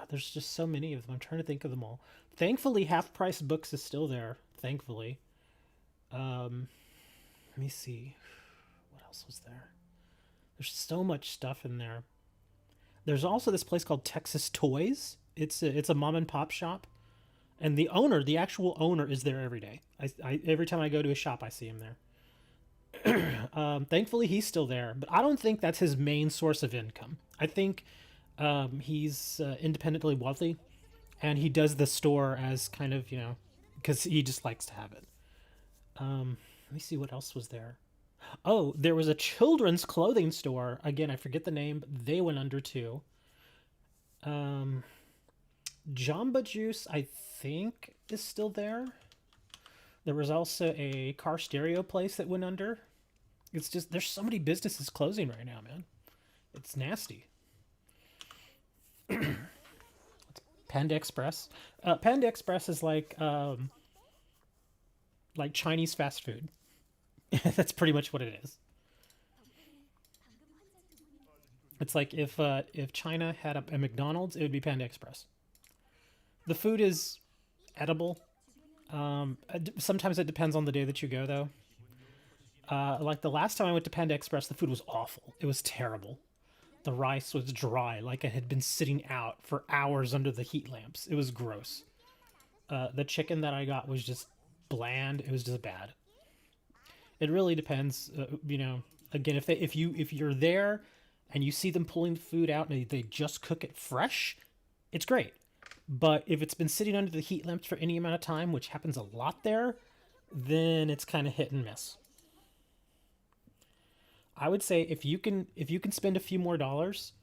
There's just so many of them. I'm trying to think of them all. Thankfully, Half Price Books is still there. Thankfully. Let me see. What else was there? There's so much stuff in there. There's also this place called Texas Toys. It's a mom and pop shop, and the owner, the actual owner, is there every day. Every time I go to a shop, I see him there. Thankfully, he's still there, but I don't think that's his main source of income. I think he's independently wealthy, and he does the store as kind of, because he just likes to have it. Let me see what else was there. Oh, there was a children's clothing store. Again, I forget the name, but they went under too. Jamba Juice, I think, is still there. There was also a car stereo place that went under. It's just, there's so many businesses closing right now, man. It's nasty. Panda Express. Panda Express is like Chinese fast food. That's pretty much what it is. It's like if China had a McDonald's, it would be Panda Express. The food is edible. Sometimes it depends on the day that you go, though. Like the last time I went to Panda Express, the food was awful. It was terrible. The rice was dry, like it had been sitting out for hours under the heat lamps. It was gross. The chicken that I got was just bland. It was just bad. It really depends. Again, if you're there and you see them pulling the food out and they just cook it fresh, it's great. But if it's been sitting under the heat lamps for any amount of time, which happens a lot there, then it's kind of hit and miss. I would say if you can spend a few more dollars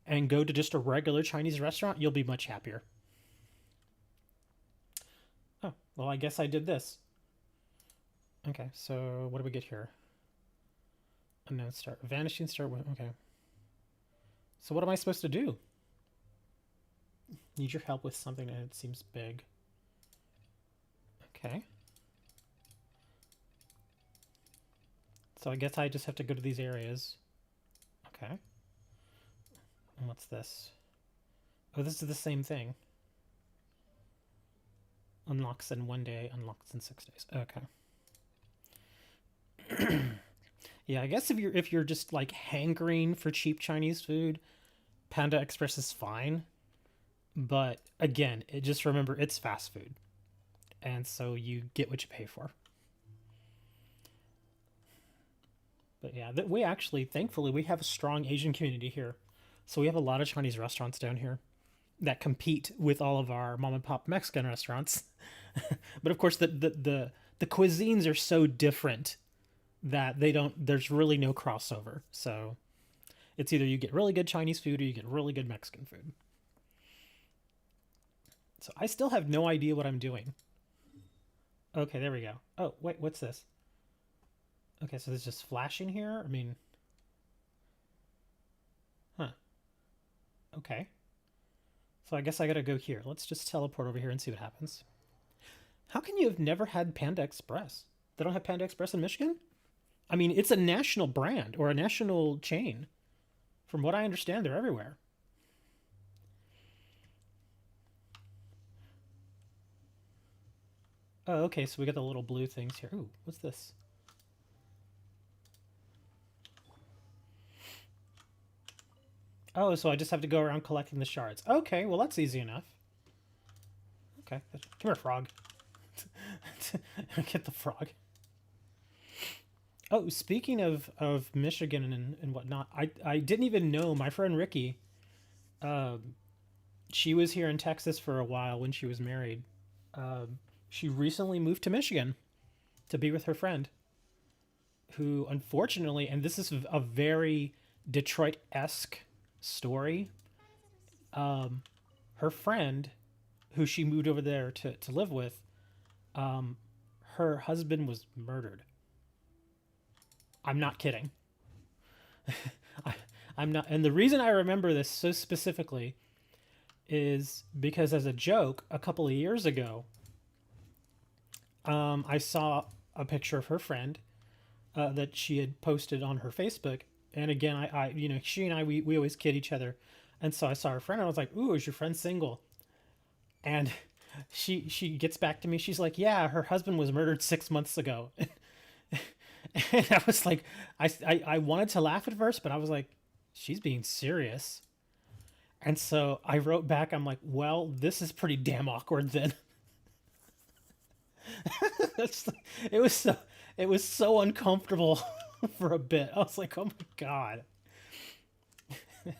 and go to just a regular Chinese restaurant, you'll be much happier. Oh, well, I guess I did this. Okay, so what do we get here? Unknown start. Vanishing star. Okay. So what am I supposed to do? Need your help with something and it seems big. Okay. So I guess I just have to go to these areas. Okay. And what's this? Oh, this is the same thing. Unlocks in 1 day, unlocks in 6 days. Okay. Yeah, I guess if you're just like hankering for cheap Chinese food, Panda Express is fine. But again, just remember it's fast food. And so you get what you pay for. But yeah, we actually, thankfully, we have a strong Asian community here. So we have a lot of Chinese restaurants down here that compete with all of our mom and pop Mexican restaurants. But of course, the cuisines are so different that there's really no crossover. So it's either you get really good Chinese food or you get really good Mexican food. So I still have no idea what I'm doing. Okay, there we go. Oh, wait, what's this? Okay, so there's just flashing here? I mean... Huh. Okay. So I guess I gotta go here. Let's just teleport over here and see what happens. How can you have never had Panda Express? They don't have Panda Express in Michigan? I mean, it's a national brand or a national chain. From what I understand, they're everywhere. Oh, okay, so we got the little blue things here. Ooh, what's this? Oh, so I just have to go around collecting the shards. Okay, well, that's easy enough. Okay, come here, frog. Get the frog. Oh, speaking of Michigan and whatnot, I didn't even know my friend Ricky. She was here in Texas for a while when she was married. She recently moved to Michigan to be with her friend, who unfortunately, and this is a very Detroit-esque story. Her friend, who she moved over there to live with, her husband was murdered. I'm not kidding. I'm not, and the reason I remember this so specifically is because as a joke, a couple of years ago, I saw a picture of her friend that she had posted on her Facebook. And again, I she and I, we always kid each other. And so I saw her friend and I was like, ooh, is your friend single? And she gets back to me. She's like, yeah, her husband was murdered 6 months ago. And I was like, I wanted to laugh at first, but I was like, she's being serious. And so I wrote back, I'm like, well, this is pretty damn awkward then. That's, it was so it was so uncomfortable for a bit. I was like, oh my god.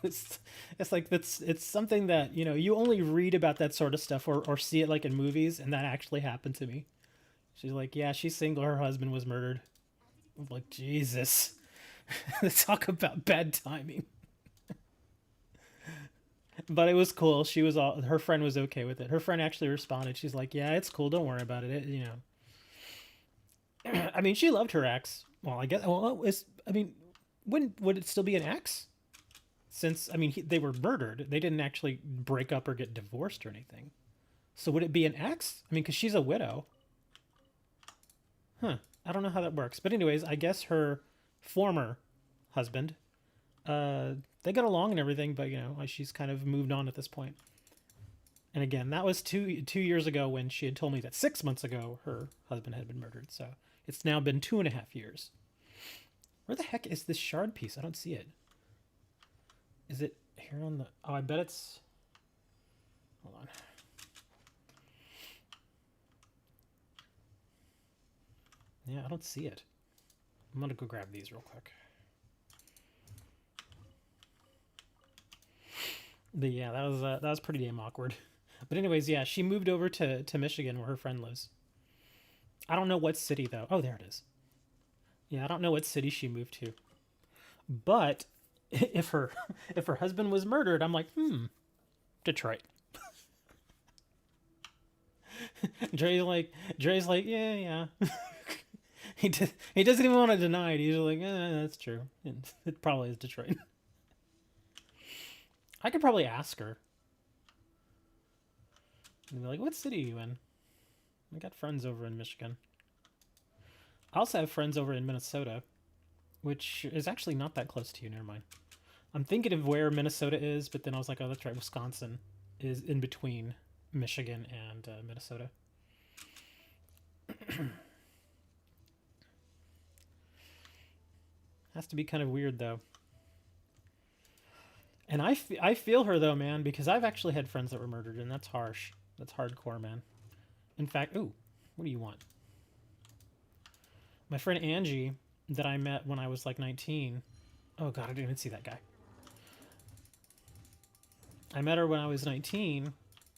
It's, it's like it's something that, you only read about that sort of stuff, or see it like in movies, and that actually happened to me. She's like, yeah, she's single, her husband was murdered. I'm like, Jesus. Talk about bad timing. But it was cool. Her friend was okay with it. Her friend actually responded. She's like, yeah, it's cool, don't worry about it. I mean, she loved her ex. Well, I guess. Well, I mean, when would it still be an ex? Since, I mean, they were murdered. They didn't actually break up or get divorced or anything. So would it be an ex? I mean, because she's a widow. Huh. I don't know how that works. But anyways, I guess her former husband, they got along and everything, but she's kind of moved on at this point. And again, that was two years ago when she had told me that 6 months ago her husband had been murdered. So it's now been 2.5 years. Where the heck is this shard piece? I don't see it. Is it here on the... Oh, I bet it's... Hold on. Yeah, I don't see it. I'm gonna go grab these real quick. But yeah, that was pretty damn awkward. But anyways, yeah, she moved over to Michigan where her friend lives. I don't know what city though. Oh, there it is. Yeah, I don't know what city she moved to. But if her husband was murdered, I'm like, Detroit. Dre's like, yeah. He doesn't even want to deny it. He's like, that's true. It probably is Detroit. I could probably ask her. And be like, what city are you in? I got friends over in Michigan. I also have friends over in Minnesota, which is actually not that close to you. Never mind. I'm thinking of where Minnesota is, but then I was like, oh, that's right. Wisconsin is in between Michigan and Minnesota. Has to be kind of weird, though. And I feel her, though, man, because I've actually had friends that were murdered, and that's harsh. That's hardcore, man. In fact, ooh, what do you want? My friend Angie, that I met when I was like 19. Oh, God, I didn't even see that guy. I met her when I was 19,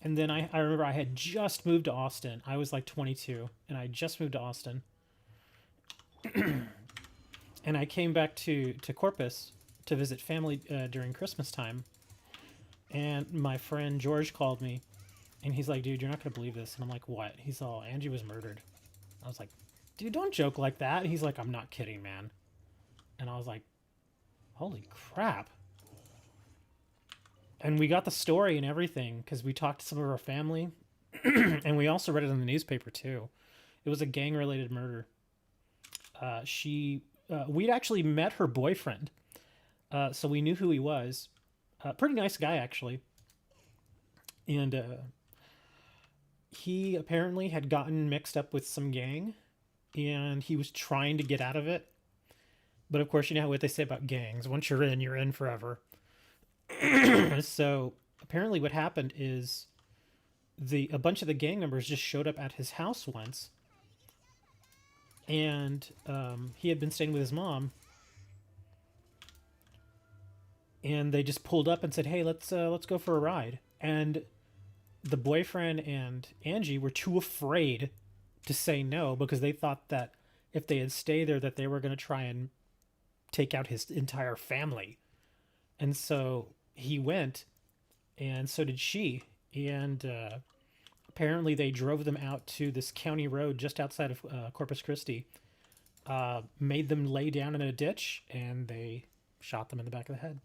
and then I remember I had just moved to Austin. I was like 22, and I just moved to Austin. And I came back to Corpus to visit family during Christmas time. And my friend George called me, and he's like, dude, you're not going to believe this. And I'm like, what? He's all, Angie was murdered. I was like, dude, don't joke like that. He's like, I'm not kidding, man. And I was like, holy crap. And we got the story and everything because we talked to some of our family. And we also read it in the newspaper, too. It was a gang-related murder. We'd actually met her boyfriend. So we knew who he was. Pretty nice guy, actually. And he apparently had gotten mixed up with some gang, and he was trying to get out of it. But of course, you know what they say about gangs. Once you're in forever. So apparently what happened is a bunch of the gang members just showed up at his house once. And he had been staying with his mom. And they just pulled up and said, hey, let's go for a ride. And the boyfriend and Angie were too afraid to say no because they thought that if they had stayed there that they were going to try and take out his entire family. And so he went, and so did she. And apparently they drove them out to this county road just outside of Corpus Christi, made them lay down in a ditch, and they shot them in the back of the head.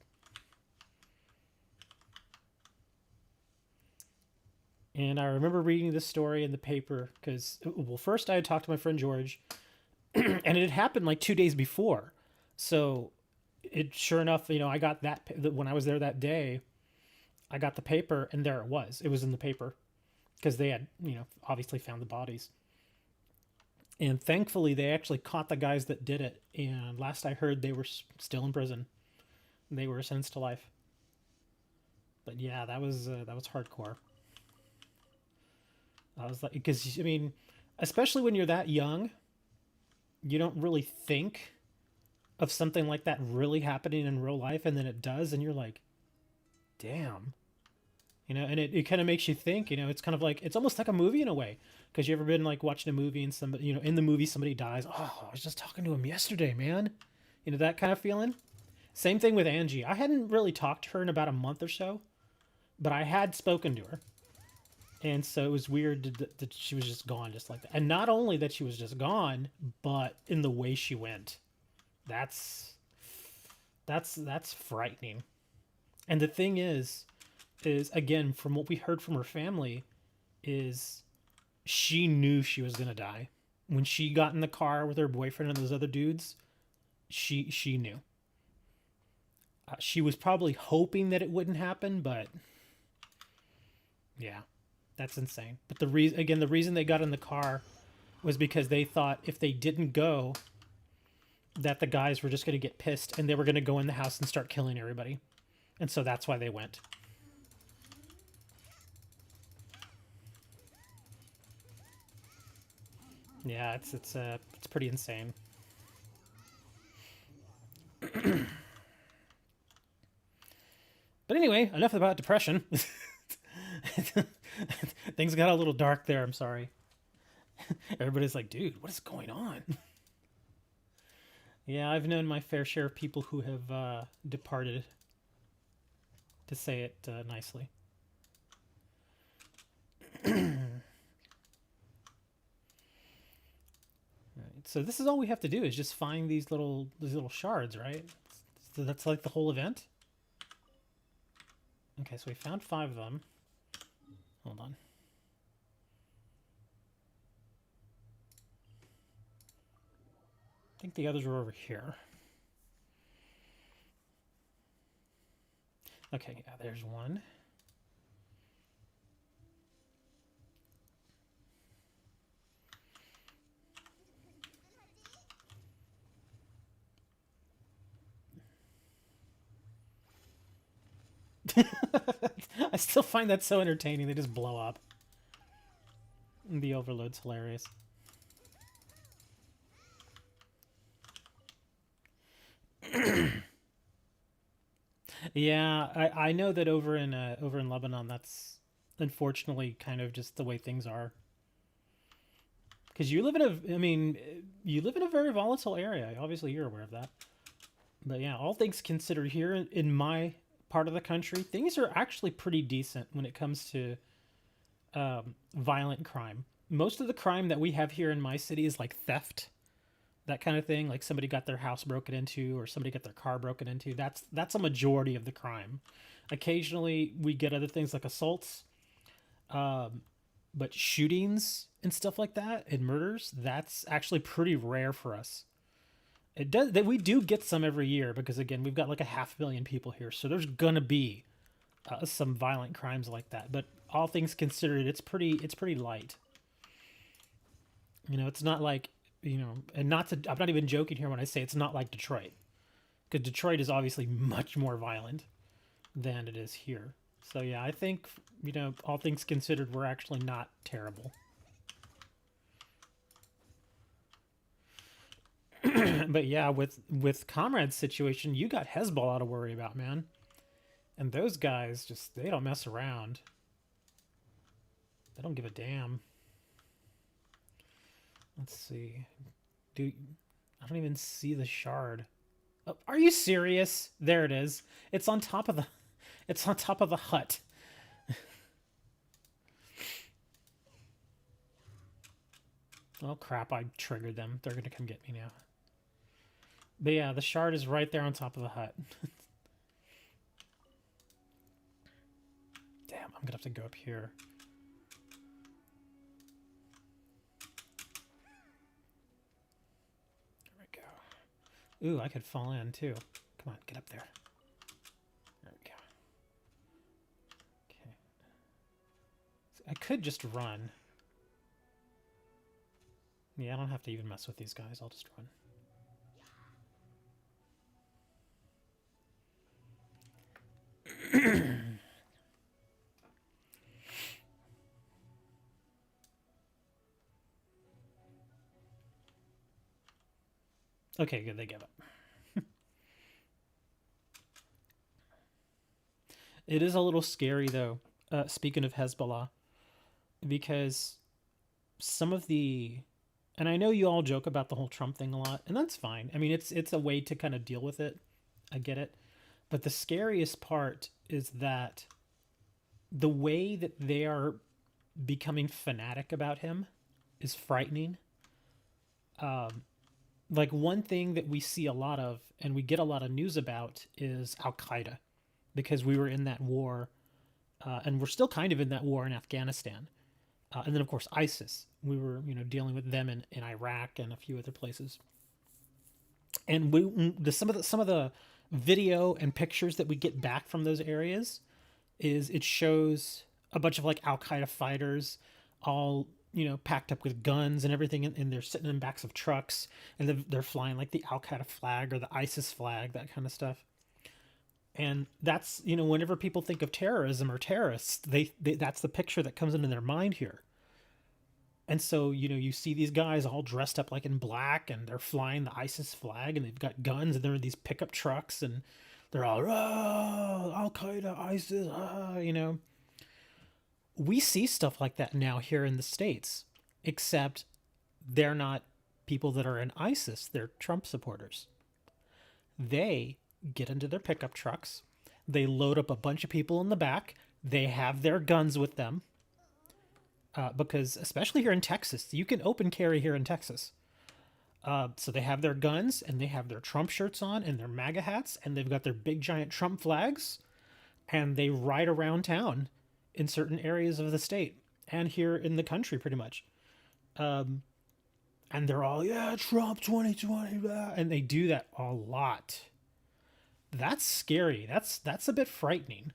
And I remember reading this story in the paper because, well, first I had talked to my friend George, and it had happened like 2 days before. So sure enough, I got that when I was there that day, I got the paper, and there it was. It was in the paper because they had, obviously found the bodies. And thankfully, they actually caught the guys that did it. And last I heard, they were still in prison. They were sentenced to life. But yeah, that was hardcore. I was like, because I mean, especially when you're that young, you don't really think of something like that really happening in real life, and then it does, and you're like, damn. And it kind of makes you think. It's kind of like, it's almost like a movie in a way, because you ever been like watching a movie and somebody, in the movie somebody dies. Oh, I was just talking to him yesterday, man. That kind of feeling. Same thing with Angie. I hadn't really talked to her in about a month or so, but I had spoken to her. And so it was weird that she was just gone just like that. And not only that she was just gone, but in the way she went. That's frightening. And the thing is again, from what we heard from her family, is she knew she was gonna die. When she got in the car with her boyfriend and those other dudes, she knew. She was probably hoping that it wouldn't happen, but yeah, that's insane. But the reason they got in the car was because they thought if they didn't go, that the guys were just going to get pissed and they were going to go in the house and start killing everybody. And so that's why they went. Yeah, it's pretty insane. But anyway, enough about depression. Things got a little dark there, I'm sorry. Everybody's like, dude, what is going on? Yeah, I've known my fair share of people who have departed, to say it nicely. Right, so this is all we have to do, is just find these little shards, right? So that's like the whole event? Okay, so we found 5 of them. Hold on. I think the others were over here. Okay, yeah, there's one. I still find that so entertaining. They just blow up. The overload's hilarious. Yeah, I know that over in Lebanon, that's unfortunately kind of just the way things are. Because you live in a very volatile area. Obviously, you're aware of that. But yeah, all things considered, here in my part of the country, things are actually pretty decent when it comes to violent crime. Most of the crime that we have here in my city is like theft, that kind of thing. Like somebody got their house broken into, or somebody got their car broken into. That's a majority of the crime. Occasionally, we get other things like assaults, but shootings and stuff like that, and murders, that's actually pretty rare for us. It does that, we do get some every year, because again, we've got like a 500,000 people here, so there's gonna be some violent crimes like that. But all things considered, it's pretty light. It's not like, and I'm not even joking here when I say it's not like Detroit, because Detroit is obviously much more violent than it is here. So yeah, I think, all things considered, we're actually not terrible. But yeah, with Comrade's situation, you got Hezbollah to worry about, man. And those guys, they don't mess around. They don't give a damn. Let's see. I don't even see the shard. Oh, are you serious? There it is. It's on top of the hut. Oh crap, I triggered them. They're gonna come get me now. But yeah, the shard is right there on top of the hut. Damn, I'm gonna have to go up here. There we go. Ooh, I could fall in too. Come on, get up there. There we go. Okay. So I could just run. Yeah, I don't have to even mess with these guys. I'll just run. Okay, good. They give up. It is a little scary, though, speaking of Hezbollah, because some of the. And I know you all joke about the whole Trump thing a lot, and that's fine. I mean, it's a way to kind of deal with it. I get it. But the scariest part is that the way that they are becoming fanatic about him is frightening. Like one thing that we see a lot of and we get a lot of news about is Al Qaeda, because we were in that war, and we're still kind of in that war in Afghanistan, and then of course ISIS. We were dealing with them in Iraq and a few other places, and some of the video and pictures that we get back from those areas is it shows a bunch of like Al Qaeda fighters all packed up with guns and everything, and they're sitting in backs of trucks, and they're flying like the Al Qaeda flag or the ISIS flag, that kind of stuff. And that's whenever people think of terrorism or terrorists, they that's the picture that comes into their mind here. And so you see these guys all dressed up like in black, and they're flying the ISIS flag, and they've got guns, and they're in these pickup trucks, and they're all Al Qaeda, ISIS, We see stuff like that now here in the States, except they're not people that are in ISIS, they're Trump supporters. They get into their pickup trucks, they load up a bunch of people in the back, they have their guns with them, because especially here in Texas, you can open carry here in Texas. So they have their guns, and they have their Trump shirts on and their MAGA hats, and they've got their big giant Trump flags, and they ride around town in certain areas of the state and here in the country pretty much. And they're all, yeah, Trump 2020, blah, and they do that a lot. That's scary. That's a bit frightening,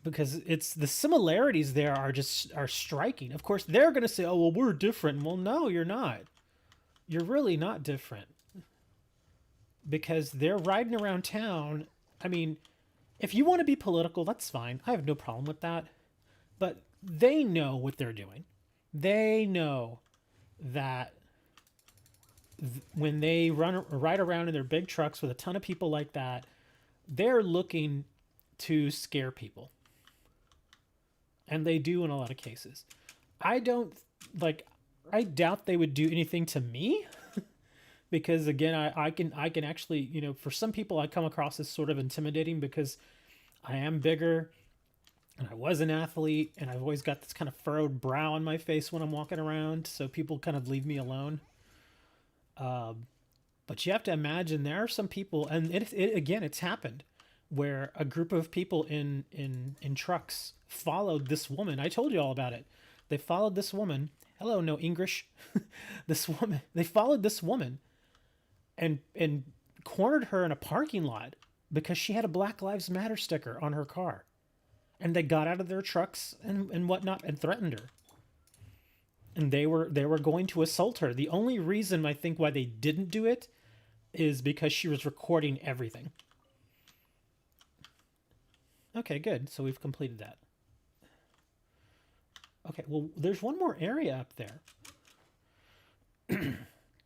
because it's the similarities there are striking. Of course, they're going to say, "Oh, well, we're different." Well, no, you're not. You're really not different, because they're riding around town. I mean, if you want to be political, that's fine. I have no problem with that. But they know what they're doing. They know that when they ride around in their big trucks with a ton of people like that, they're looking to scare people. And they do in a lot of cases. I doubt they would do anything to me. Because again, I can actually, for some people I come across as sort of intimidating, because I am bigger, and I was an athlete, and I've always got this kind of furrowed brow on my face when I'm walking around, so people kind of leave me alone. But you have to imagine there are some people, and it's happened, where a group of people in trucks followed this woman. I told you all about it. They followed this woman. Hello, no English. This woman. They followed this woman, and cornered her in a parking lot because she had a Black Lives Matter sticker on her car. And they got out of their trucks and whatnot and threatened her. And they were going to assault her. The only reason I think why they didn't do it is because she was recording everything. Okay, good. So we've completed that. Okay, well, there's one more area up there.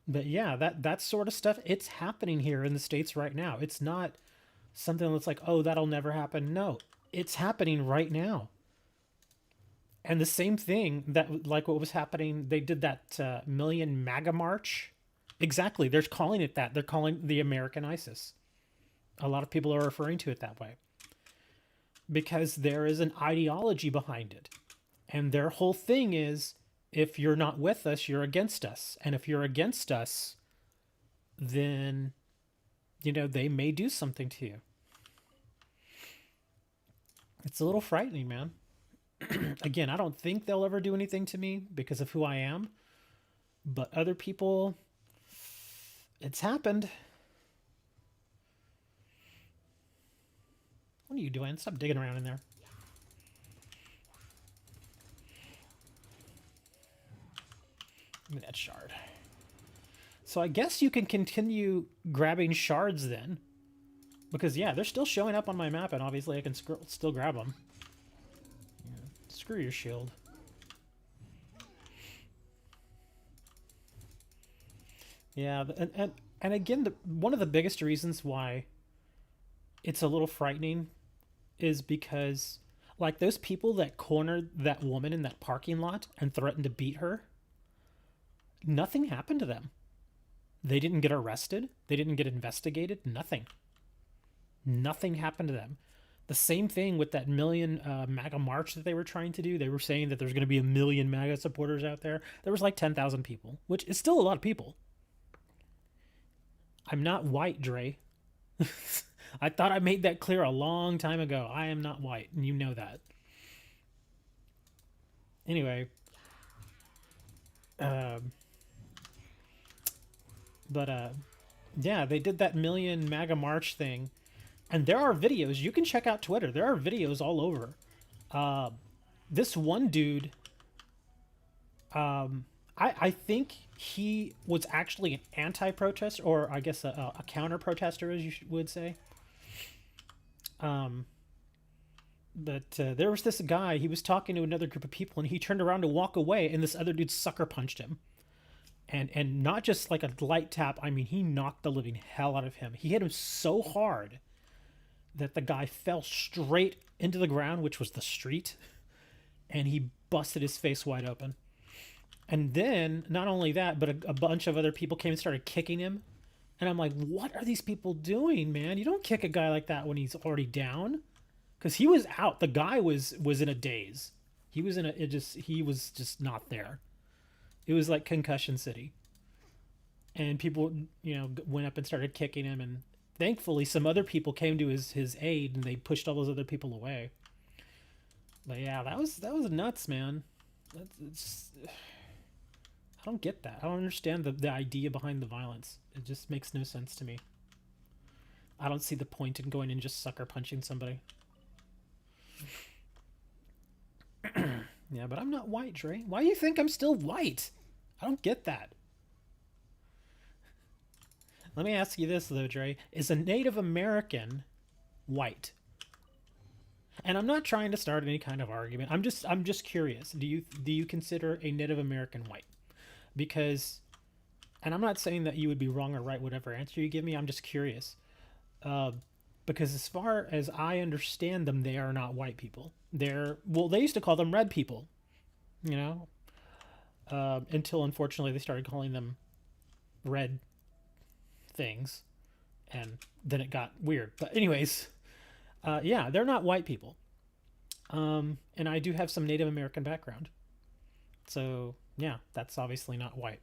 But yeah, that sort of stuff, it's happening here in the States right now. It's not something that's like, oh, that'll never happen. No, it's happening right now. And the same thing that, like what was happening, they did that Million MAGA March. Exactly, they're calling it that. They're calling the American ISIS. A lot of people are referring to it that way. Because there is an ideology behind it. And their whole thing is, if you're not with us, you're against us. And if you're against us, then, they may do something to you. It's a little frightening, man. Again, I don't think they'll ever do anything to me because of who I am. But other people, it's happened. What are you doing? Stop digging around in there. That shard. So I guess you can continue grabbing shards then. Because, yeah, they're still showing up on my map, and obviously I can still grab them. Yeah. Screw your shield. Yeah, and again, one of the biggest reasons why it's a little frightening is because, like, those people that cornered that woman in that parking lot and threatened to beat her, nothing happened to them. They didn't get arrested. They didn't get investigated. Nothing. Nothing happened to them. The same thing with that million MAGA march that they were trying to do. They were saying that there's going to be 1 million MAGA supporters out there. There was like 10,000 people, which is still a lot of people. I'm not white, Dre. I thought I made that clear a long time ago. I am not white, and you know that. Anyway. Yeah, they did that million MAGA march thing. And there are videos. You can check out Twitter. There are videos all over. This one dude, I think he was actually an anti-protester, or I guess a counter-protester, as you would say. But there was this guy. He was talking to another group of people, and he turned around to walk away, and this other dude sucker punched him. And not just like a light tap. I mean, he knocked the living hell out of him. He hit him so hard that the guy fell straight into the ground, which was the street, and he busted his face wide open. And then, not only that, but a bunch of other people came and started kicking him. And I'm like, what are these people doing, man? You don't kick a guy like that when he's already down. Because he was out. The guy was in a daze. He was just not there. It was like Concussion City. And people, went up and started kicking him, and thankfully some other people came to his aid, and they pushed all those other people away. But yeah, that was nuts, man. I don't get that. I don't understand the idea behind the violence. It just makes no sense to me. I don't see the point in going and just sucker punching somebody. Yeah, but I'm not white, Dre. Why do you think I'm still white? I don't get that. Let me ask you this, though, Dre. Is a Native American white? And I'm not trying to start any kind of argument. I'm just curious. Do you consider a Native American white? Because, and I'm not saying that you would be wrong or right, whatever answer you give me. I'm just curious. Because as far as I understand them, they are not white people. They used to call them red people, until unfortunately they started calling them red things, and then it got weird. But anyways, yeah, they're not white people. And I do have some Native American background. So yeah, that's obviously not white.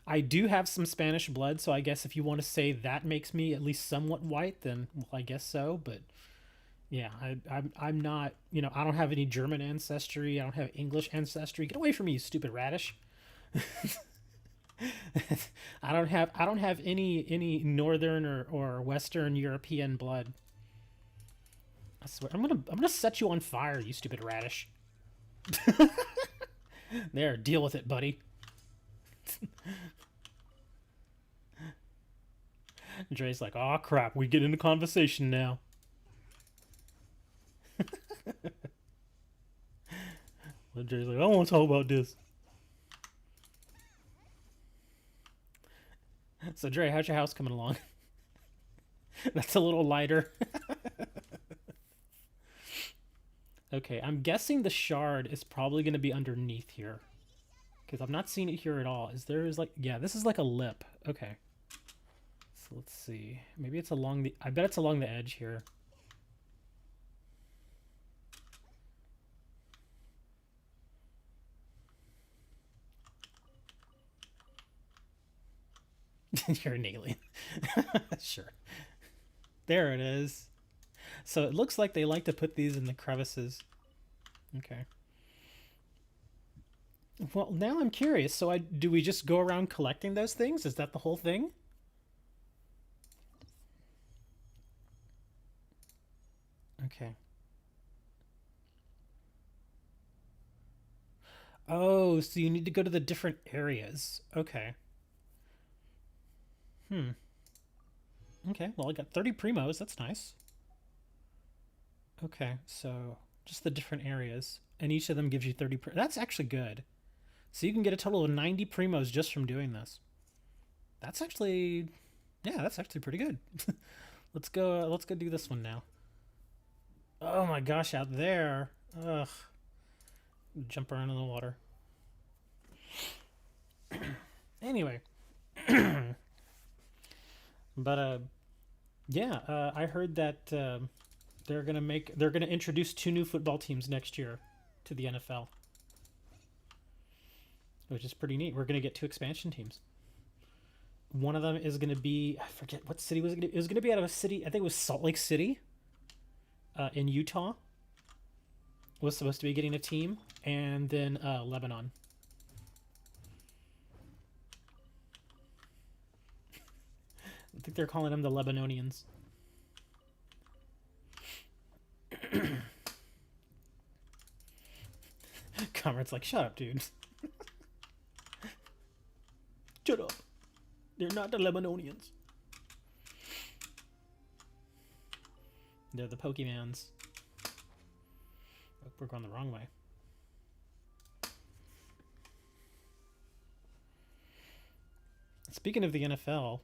I do have some Spanish blood, so I guess if you want to say that makes me at least somewhat white, then well, I guess so. But yeah, I'm not, I don't have any German ancestry. I don't have English ancestry. Get away from me, you stupid radish. I don't have any Northern or Western European blood. I swear, I'm gonna set you on fire, you stupid radish. There, deal with it, buddy. Dre's like, oh crap, we get into conversation now. Well, Dre's like, I don't want to talk about this. So Dre, how's your house coming along? That's a little lighter. Okay, I'm guessing the shard is probably going to be underneath here. Because I'm not seeing it here at all. Yeah, this is like a lip. Okay. So let's see. Maybe it's along the... I bet it's along the edge here. You're an alien. Sure. There it is. So it looks like they like to put these in the crevices. Okay. Well, now I'm curious. So do we just go around collecting those things? Is that the whole thing? Okay. Oh, so you need to go to the different areas. Okay. Okay, well, I got 30 primos. That's nice. Okay, so just the different areas. And each of them gives you 30. That's actually good. So you can get a total of 90 primos just from doing this. That's actually, yeah, that's actually pretty good. Let's go. Let's go do this one now. Oh my gosh, out there. Ugh. Jump around in the water. Anyway, but yeah, I heard that they're gonna introduce 2 new football teams next year to the NFL, which is pretty neat. We're gonna get 2 expansion teams. One of them is gonna be, I forget what city was it. It was gonna be out of a city. I think it was Salt Lake City, in Utah. Was supposed to be getting a team, and then Lebanon. I think they're calling them the Lebanonians. Comrade's like, shut up, dude. Shut up. They're not the Lebanonians. They're the Pokemans. Oh, we're going the wrong way. Speaking of the NFL,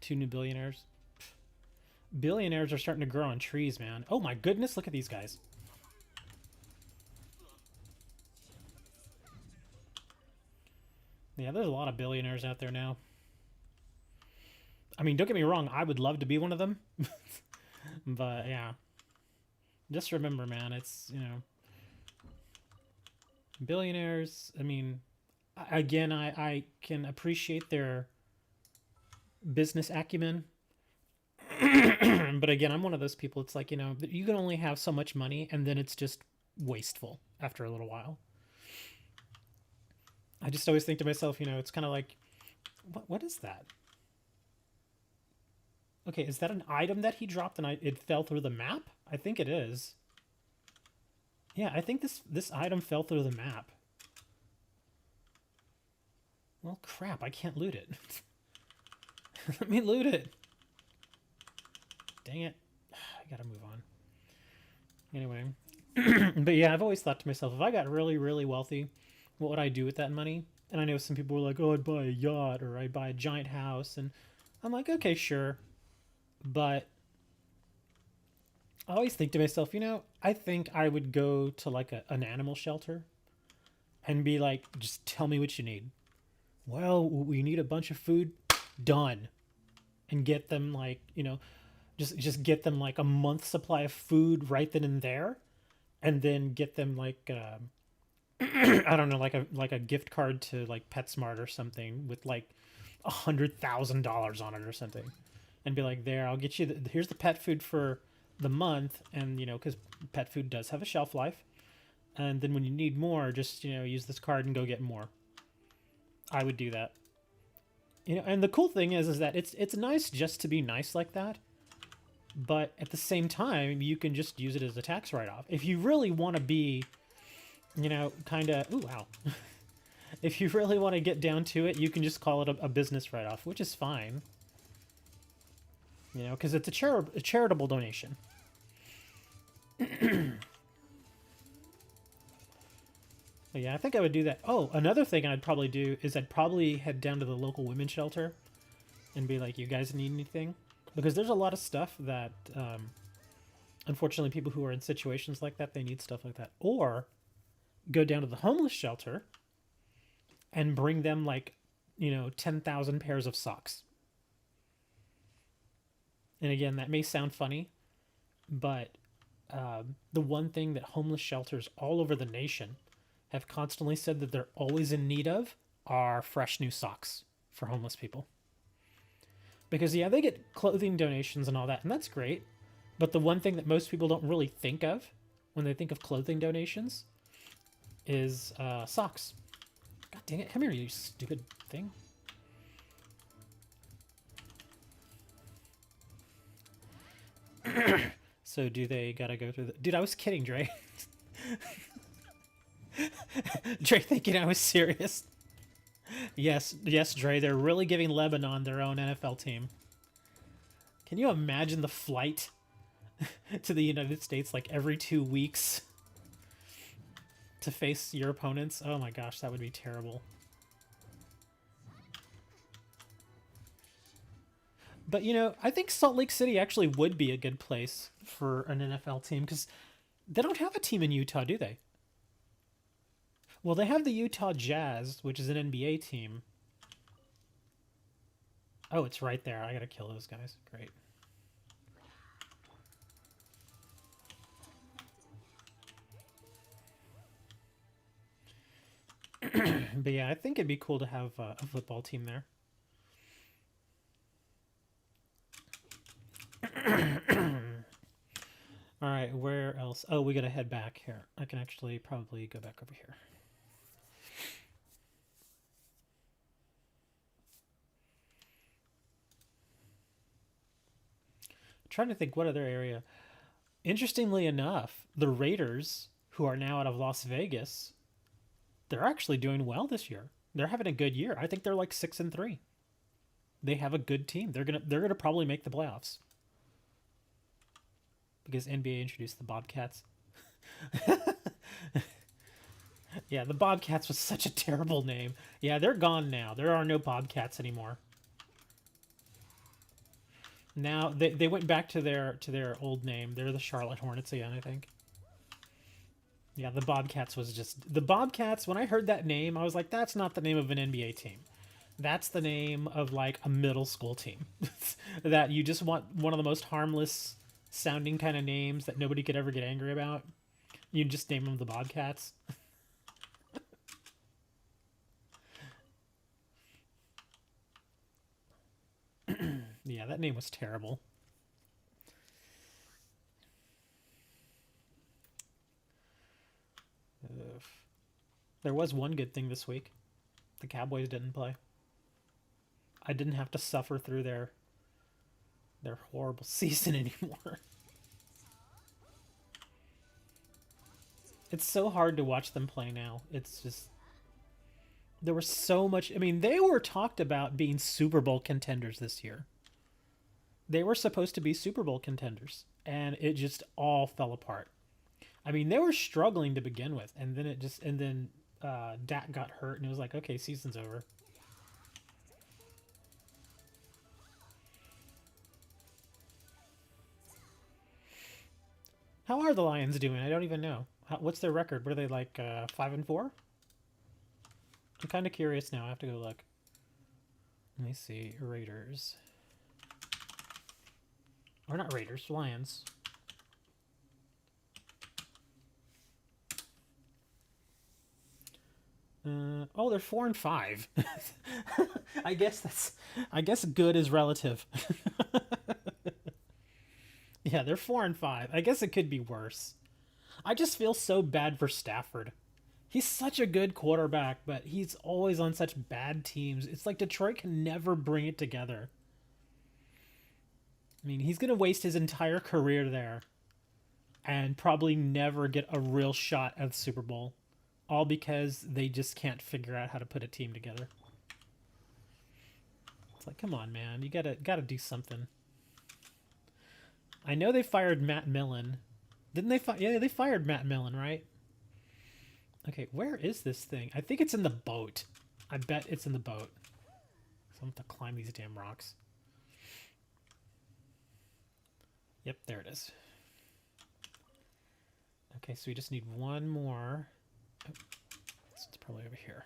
2 new billionaires. Billionaires are starting to grow on trees, man. Oh my goodness, look at these guys. Yeah, there's a lot of billionaires out there now. I mean, don't get me wrong, I would love to be one of them. But yeah. Just remember, man, it's, you know, billionaires, I mean, again, I can appreciate their business acumen. But again, I'm one of those people, it's like, you know, you can only have so much money and then it's just wasteful after a little while. I just always think to myself, you know, it's kind of like, what is that? Okay, is that an item that he dropped and it fell through the map? I think it is. Yeah, I think this item fell through the map. Well, crap, I can't loot it. Let me loot it. Dang it. I gotta move on. Anyway. But yeah, I've always thought to myself, if I got really, really wealthy, what would I do with that money? And I know some people were like, oh, I'd buy a yacht or I'd buy a giant house. And I'm like, okay, sure. But I always think to myself, you know, I think I would go to like an animal shelter and be like, just tell me what you need. Well, we need a bunch of food. Done. And get them like, you know, just get them like a month's supply of food right then and there. And then get them like, I don't know, like a gift card to like PetSmart or something with like $100,000 on it or something. And be like, there, I'll get you, here's the pet food for the month. And, you know, because pet food does have a shelf life. And then when you need more, just, you know, use this card and go get more. I would do that. You know, and the cool thing is that it's nice just to be nice like that. But at the same time, you can just use it as a tax write-off. If you really want to be, you know, kind of, ooh, wow. If you really want to get down to it, you can just call it a business write-off, which is fine. You know, because it's a charitable donation. But yeah, I think I would do that. Oh, another thing I'd probably do is I'd probably head down to the local women's shelter and be like, you guys need anything? Because there's a lot of stuff that, unfortunately, people who are in situations like that, they need stuff like that. Or go down to the homeless shelter and bring them, like, you know, 10,000 pairs of socks. And again, that may sound funny, but the one thing that homeless shelters all over the nation have constantly said that they're always in need of are fresh new socks for homeless people. Because, yeah, they get clothing donations and all that, and that's great. But the one thing that most people don't really think of when they think of clothing donations is socks. God dang it. Come here, you stupid thing. So do they gotta go through the... Dude, I was kidding, Dre. Dre thinking I was serious. Yes, yes, Dre. They're really giving Lebanon their own NFL team. Can you imagine the flight to the United States like every 2 weeks to face your opponents? Oh my gosh, that would be terrible. But, you know, I think Salt Lake City actually would be a good place for an NFL team because they don't have a team in Utah, do they? Well, they have the Utah Jazz, which is an NBA team. Oh, it's right there. I gotta kill those guys. Great. But yeah, I think it'd be cool to have a football team there. All right, where else? Oh, we gotta head back here. I can actually probably go back over here. Trying to think what other area. Interestingly enough, the Raiders, who are now out of Las Vegas, they're actually doing well this year. They're having a good year. I think they're like 6-3. They have a good team. They're gonna probably make the playoffs because NBA introduced the Bobcats. Yeah, the Bobcats was such a terrible name. Yeah, they're gone now. There are no Bobcats anymore. Now they went back to their old name. They're the Charlotte Hornets again, I think. Yeah, the Bobcats was just the Bobcats. When I heard that name, I was like, that's not the name of an NBA team. That's the name of like a middle school team. That you just want one of the most harmless sounding kind of names that nobody could ever get angry about. You just name them the Bobcats. Yeah, that name was terrible. Ugh. There was one good thing this week. The Cowboys didn't play. I didn't have to suffer through their horrible season anymore. It's so hard to watch them play now. It's just there was so much. I mean, they were talked about being Super Bowl contenders this year. They were supposed to be Super Bowl contenders, and it just all fell apart. I mean, they were struggling to begin with, and then Dak got hurt, and it was like, okay, season's over. How are the Lions doing? I don't even know. What's their record? What are they like? 5-4? I'm kind of curious now. I have to go look. Let me see. Raiders. Or not Raiders. Lions. Oh, they're 4-5. I guess good is relative. Yeah, they're 4-5. I guess it could be worse. I just feel so bad for Stafford. He's such a good quarterback, but he's always on such bad teams. It's like Detroit can never bring it together. I mean, he's going to waste his entire career there and probably never get a real shot at the Super Bowl. All because they just can't figure out how to put a team together. It's like, come on, man. You gotta do something. I know they fired Matt Millen. Didn't they? Yeah, they fired Matt Millen, right? Okay, where is this thing? I think it's in the boat. I bet it's in the boat. So I'm gonna have to climb these damn rocks. Yep, there it is. Okay, so we just need one more. Oh, it's probably over here.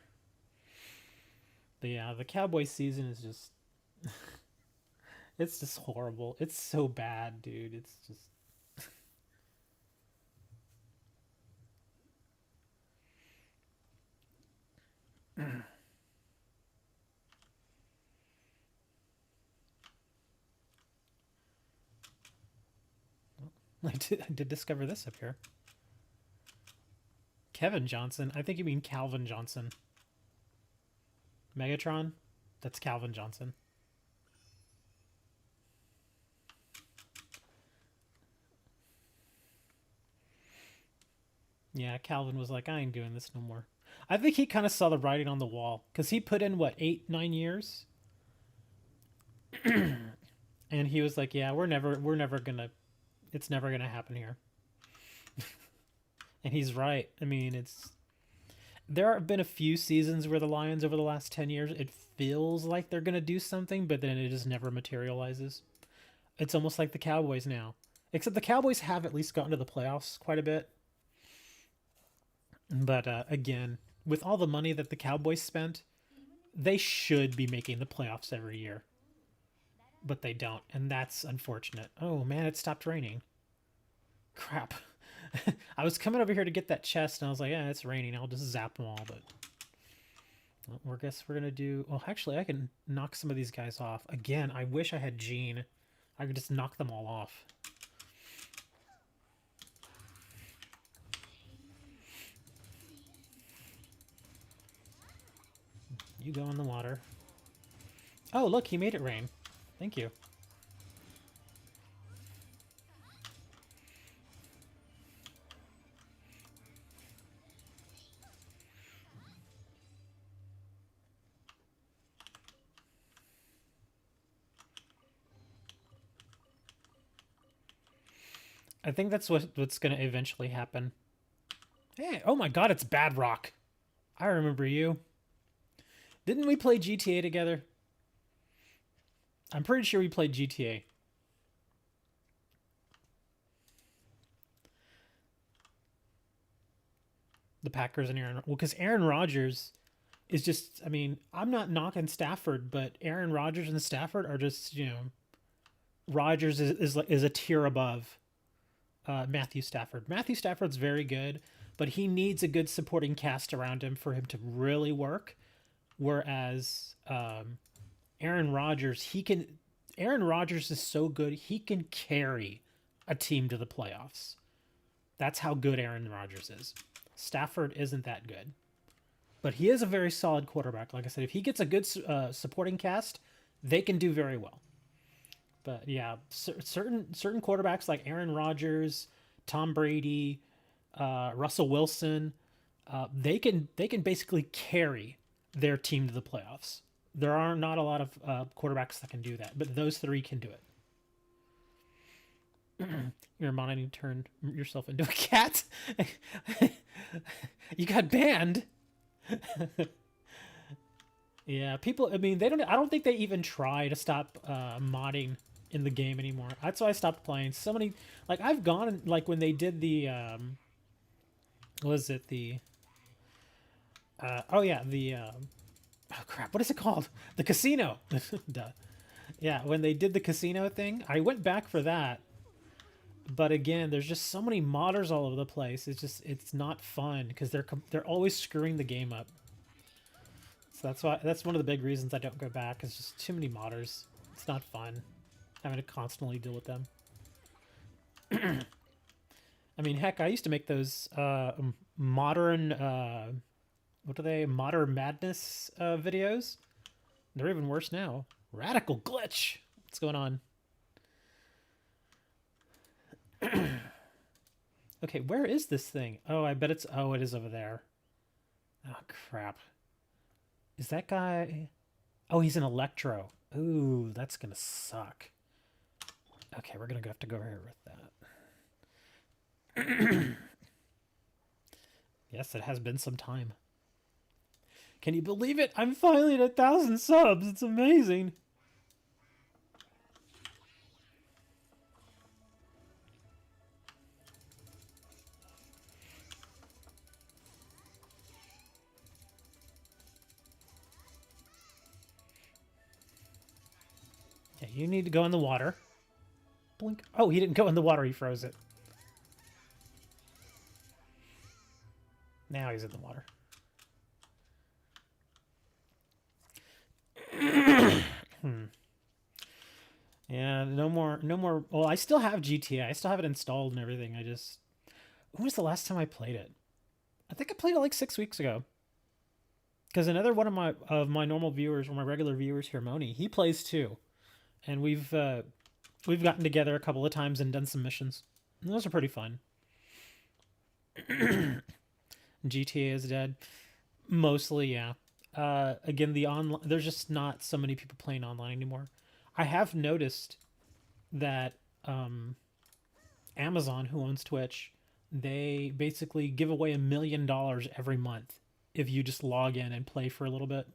But yeah, the Cowboy season is just... it's just horrible. It's so bad, dude. It's just... I did discover this up here. Kevin Johnson. I think you mean Calvin Johnson. Megatron? That's Calvin Johnson. Yeah, Calvin was like, I ain't doing this no more. I think he kind of saw the writing on the wall because he put in what 8, 9 years, and he was like, yeah, we're never gonna, it's never gonna happen here. And he's right. I mean, there have been a few seasons where the Lions over the last 10 years, it feels like they're gonna do something, but then it just never materializes. It's almost like the Cowboys now, except the Cowboys have at least gotten to the playoffs quite a bit. But again, with all the money that the Cowboys spent, they should be making the playoffs every year, but they don't, and that's unfortunate. Oh man, it stopped raining. Crap. I was coming over here to get that chest, and I was like, yeah, it's raining. I'll just zap them all, but well, I guess we're gonna do. Well, actually, I can knock some of these guys off. Again, I wish I had Jean. I could just knock them all off. You go in the water. Oh, look, he made it rain. Thank you. I think that's what's going to eventually happen. Hey, oh my god, it's Bad Rock. I remember you. Didn't we play GTA together? I'm pretty sure we played GTA. The Packers and Aaron. Well, because Aaron Rodgers is just. I mean, I'm not knocking Stafford, but Aaron Rodgers and Stafford are just. Rodgers is a tier above Matthew Stafford. Matthew Stafford's very good, but he needs a good supporting cast around him for him to really work. Whereas Aaron Rodgers, Aaron Rodgers is so good he can carry a team to the playoffs. That's how good Aaron Rodgers is. Stafford isn't that good, but he is a very solid quarterback. Like I said, if he gets a good supporting cast, they can do very well. But yeah, certain quarterbacks like Aaron Rodgers, Tom Brady, Russell Wilson, they can basically carry their team to the playoffs. There are not a lot of quarterbacks that can do that, but those three can do it. You're wanting to turn yourself into a cat. You got banned. Yeah, people. I mean, they don't. I don't think they even try to stop modding in the game anymore. That's why I stopped playing. So many. Like I've gone like when they did the. Was it the? Oh yeah, the. Oh crap! What is it called? The casino. Duh. Yeah, when they did the casino thing, I went back for that. But again, there's just so many modders all over the place. It's not fun because they're always screwing the game up. So that's one of the big reasons I don't go back. Is just too many modders. It's not fun having to constantly deal with them. I mean, heck, I used to make those modern what are they? Modern Madness videos. They're even worse now. Radical glitch. What's going on? Okay, where is this thing? Oh, I bet it's... Oh, it is over there. Oh, crap. Is that guy... Oh, he's an Electro. Ooh, that's gonna suck. Okay, we're gonna have to go over here with that. Yes, it has been some time. Can you believe it? I'm finally at 1,000 subs. It's amazing. Okay, you need to go in the water. Blink. Oh, he didn't go in the water. He froze it. Now he's in the water. Yeah, no more. Well, I still have GTA. I still have it installed and everything. When was the last time I played it? I think I played it like 6 weeks ago. Because another one of my normal viewers, or my regular viewers here, Moni, he plays too, and we've gotten together a couple of times and done some missions. And those are pretty fun. GTA is dead. Mostly, yeah. Again, the online, there's just not so many people playing online anymore. I have noticed that Amazon, who owns Twitch, they basically give away $1 million every month if you just log in and play for a little bit.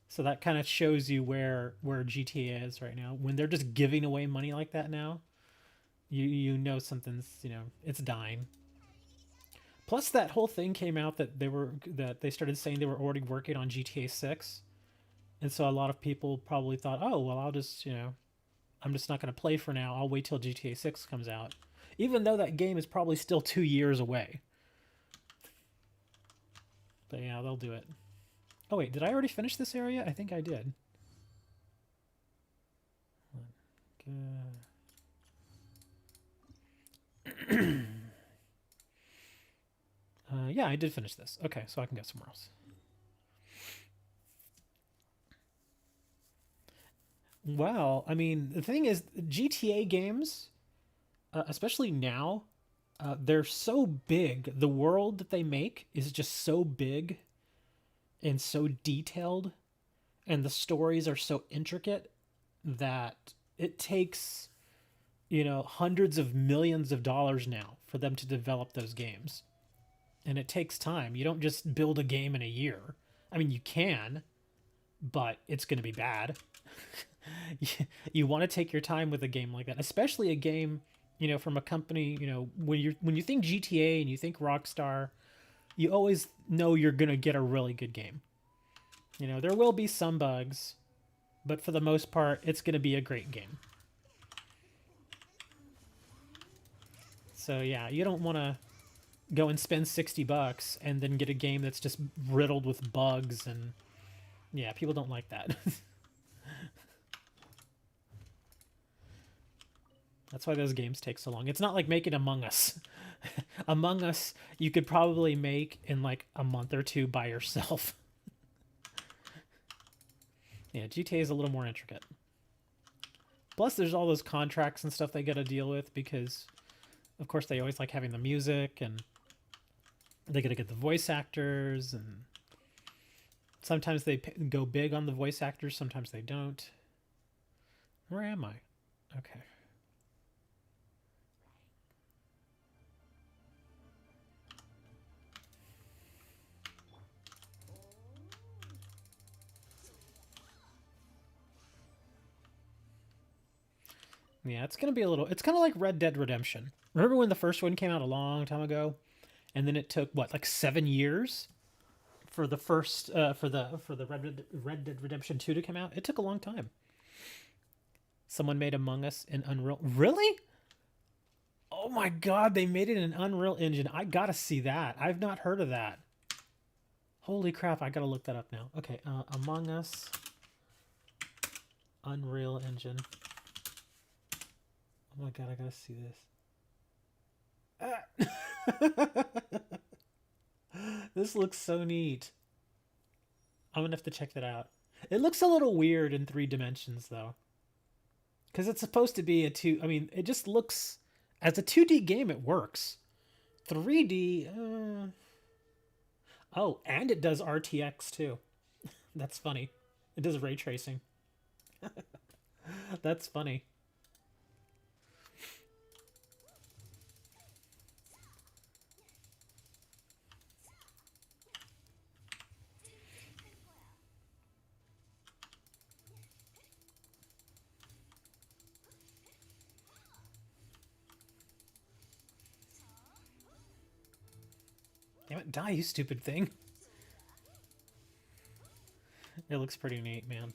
So that kind of shows you where GTA is right now. When they're just giving away money like that now, you know something's, it's dying. Plus, that whole thing came out that they started saying they were already working on GTA 6, and so a lot of people probably thought, oh well, I'll just I'm just not going to play for now. I'll wait till GTA 6 comes out, even though that game is probably still 2 years away. But yeah, they'll do it. Oh wait, did I already finish this area? I think I did. Yeah, I did finish this. Okay, so I can go somewhere else. Well, I mean, the thing is, GTA games, especially now, they're so big. The world that they make is just so big and so detailed, and the stories are so intricate that it takes, hundreds of millions of dollars now for them to develop those games. And it takes time. You don't just build a game in a year. I mean, you can, but it's going to be bad. You want to take your time with a game like that, especially a game, from a company, when you think GTA and you think Rockstar, you always know you're going to get a really good game. There will be some bugs, but for the most part, it's going to be a great game. So yeah, you don't want to go and spend $60 and then get a game that's just riddled with bugs, and yeah, people don't like that. That's why those games take so long. It's not like making Among Us. Among Us, you could probably make in like a month or two by yourself. Yeah, GTA is a little more intricate. Plus, there's all those contracts and stuff they got to deal with because, of course, they always like having the music, and they got to get the voice actors, and sometimes they go big on the voice actors, sometimes they don't. Where am I? Okay. Yeah, it's gonna be a little. It's kind of like Red Dead Redemption. Remember when the first one came out a long time ago, and then it took what, like 7 years for the first for the Red Dead Redemption 2 to come out? It took a long time. Someone made Among Us in Unreal. Really? Oh my God, they made it in Unreal Engine. I gotta see that. I've not heard of that. Holy crap! I gotta look that up now. Okay, Among Us, Unreal Engine. Oh my God, I gotta see this. This looks so neat. I'm gonna have to check that out. It looks a little weird in 3 dimensions though, because it's supposed to be a two. I mean, it just looks as a 2D game. It works. 3D. Oh, and it does RTX too. That's funny. It does ray tracing. That's funny. Damn it, die, you stupid thing. It looks pretty neat, man.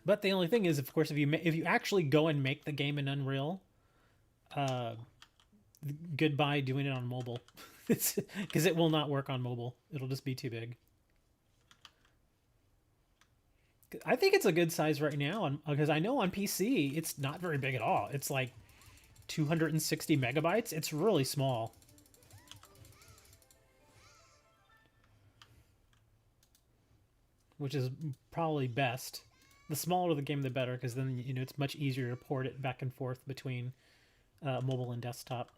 But the only thing is, of course, if you actually go and make the game in Unreal, uh, goodbye doing it on mobile, because it will not work on mobile. It'll just be too big. I think it's a good size right now, because I know on PC it's not very big at all. It's like 260 megabytes. It's really small. Which is probably best. The smaller the game, the better, because then it's much easier to port it back and forth between mobile and desktop.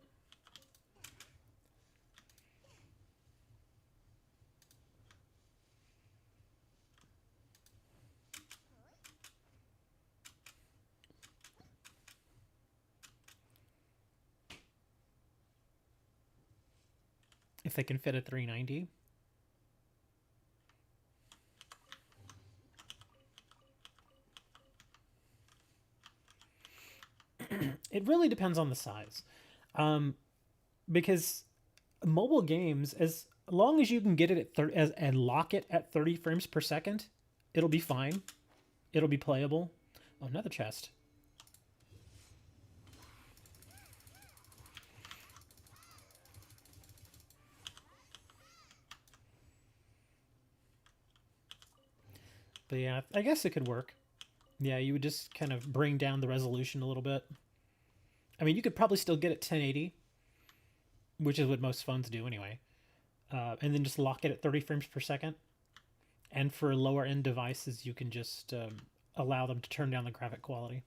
if they can fit a 390. It really depends on the size, because mobile games, as long as you can get it at and lock it at 30 frames per second, it'll be fine. It'll be playable. Oh, another chest. But yeah, I guess it could work. Yeah, you would just kind of bring down the resolution a little bit. I mean, you could probably still get it 1080, which is what most phones do anyway. And then just lock it at 30 frames per second. And for lower end devices, you can just allow them to turn down the graphic quality.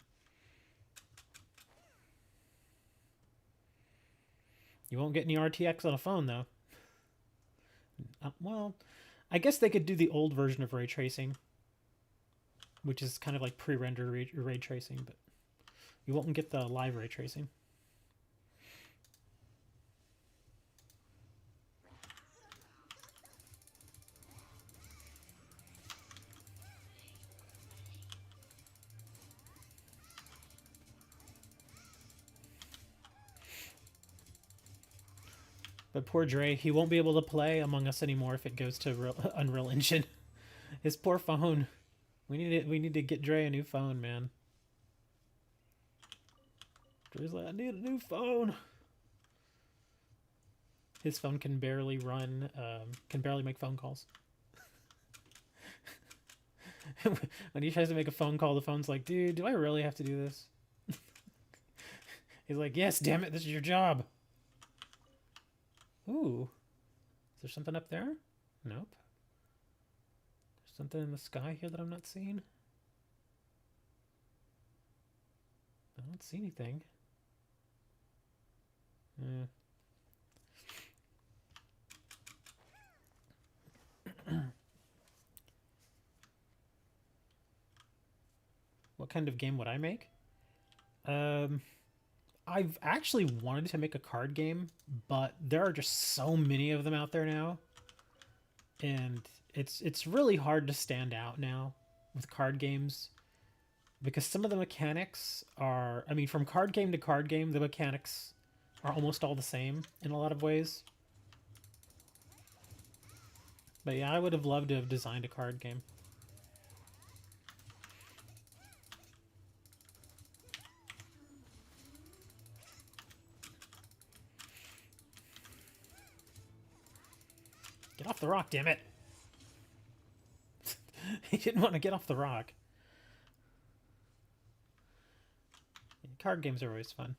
You won't get any RTX on a phone, though. Well, I guess they could do the old version of ray tracing, which is kind of like pre-rendered ray tracing, but you won't get the live ray tracing. But poor Dre, he won't be able to play Among Us anymore if it goes to Unreal Engine. His poor phone. We need to get Dre a new phone, man. Dre's like, I need a new phone. His phone can barely run, can barely make phone calls. When he tries to make a phone call, the phone's like, dude, do I really have to do this? He's like, yes, damn it, this is your job. Ooh. Is there something up there? Nope. There's something in the sky here that I'm not seeing. I don't see anything. What kind of game would I make? I've actually wanted to make a card game, but there are just so many of them out there now. And it's really hard to stand out now with card games, because some of the mechanics are, I mean, from card game to card game, the mechanics are almost all the same in a lot of ways. But yeah, I would have loved to have designed a card game. Get off the rock, damn it! He didn't want to get off the rock. Card games are always fun.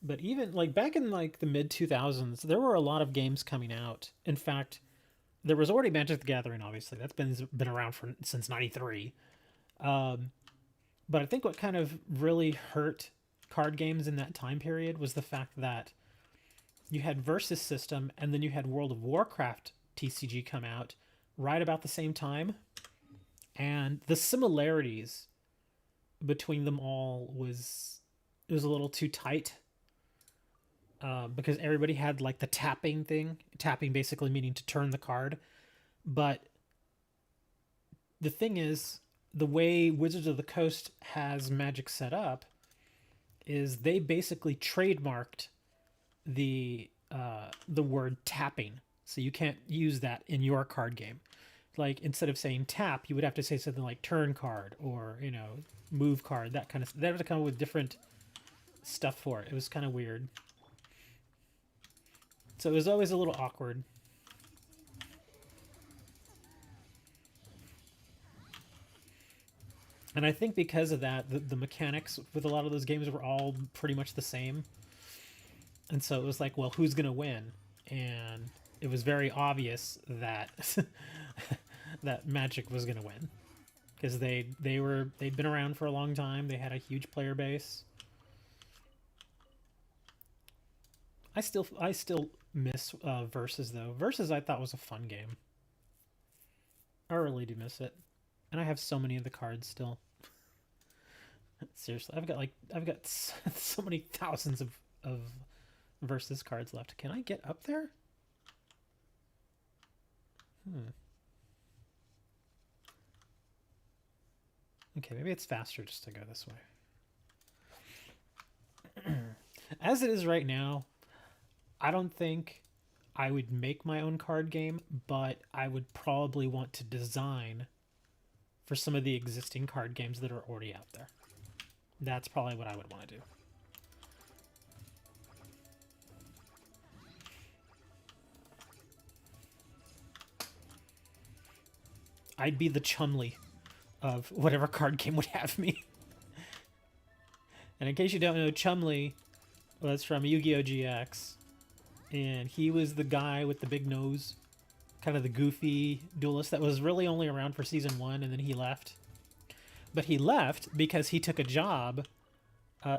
But even like back in like the mid 2000s, there were a lot of games coming out. In fact, there was already Magic the Gathering. Obviously, that's been around since '93. But I think what kind of really hurt card games in that time period was the fact that you had Versus System and then you had World of Warcraft TCG come out right about the same time, and the similarities between them all was a little too tight. Because everybody had like the tapping thing, tapping basically meaning to turn the card. But the thing is, the way Wizards of the Coast has Magic set up is they basically trademarked the word tapping, so you can't use that in your card game. Like instead of saying tap, you would have to say something like turn card or move card, that kind of. They have to come up with different stuff for it. It was kind of weird. So it was always a little awkward. And I think because of that, the mechanics with a lot of those games were all pretty much the same. And so it was like, well, who's going to win? And it was very obvious that that Magic was going to win. Because they'd been around for a long time. They had a huge player base. I still miss Versus though. Versus I thought was a fun game. I really do miss it, and I have so many of the cards still. Seriously, I've got so many thousands of versus cards left. Can I get up there? Okay, maybe it's faster just to go this way. As it is right now, I don't think I would make my own card game, but I would probably want to design for some of the existing card games that are already out there. That's probably what I would want to do. I'd be the Chumley of whatever card game would have me. And in case you don't know, Chumley was from Yu-Gi-Oh! GX. And he was the guy with the big nose, kind of the goofy duelist that was really only around for season 1, and then he left. But he left because he took a job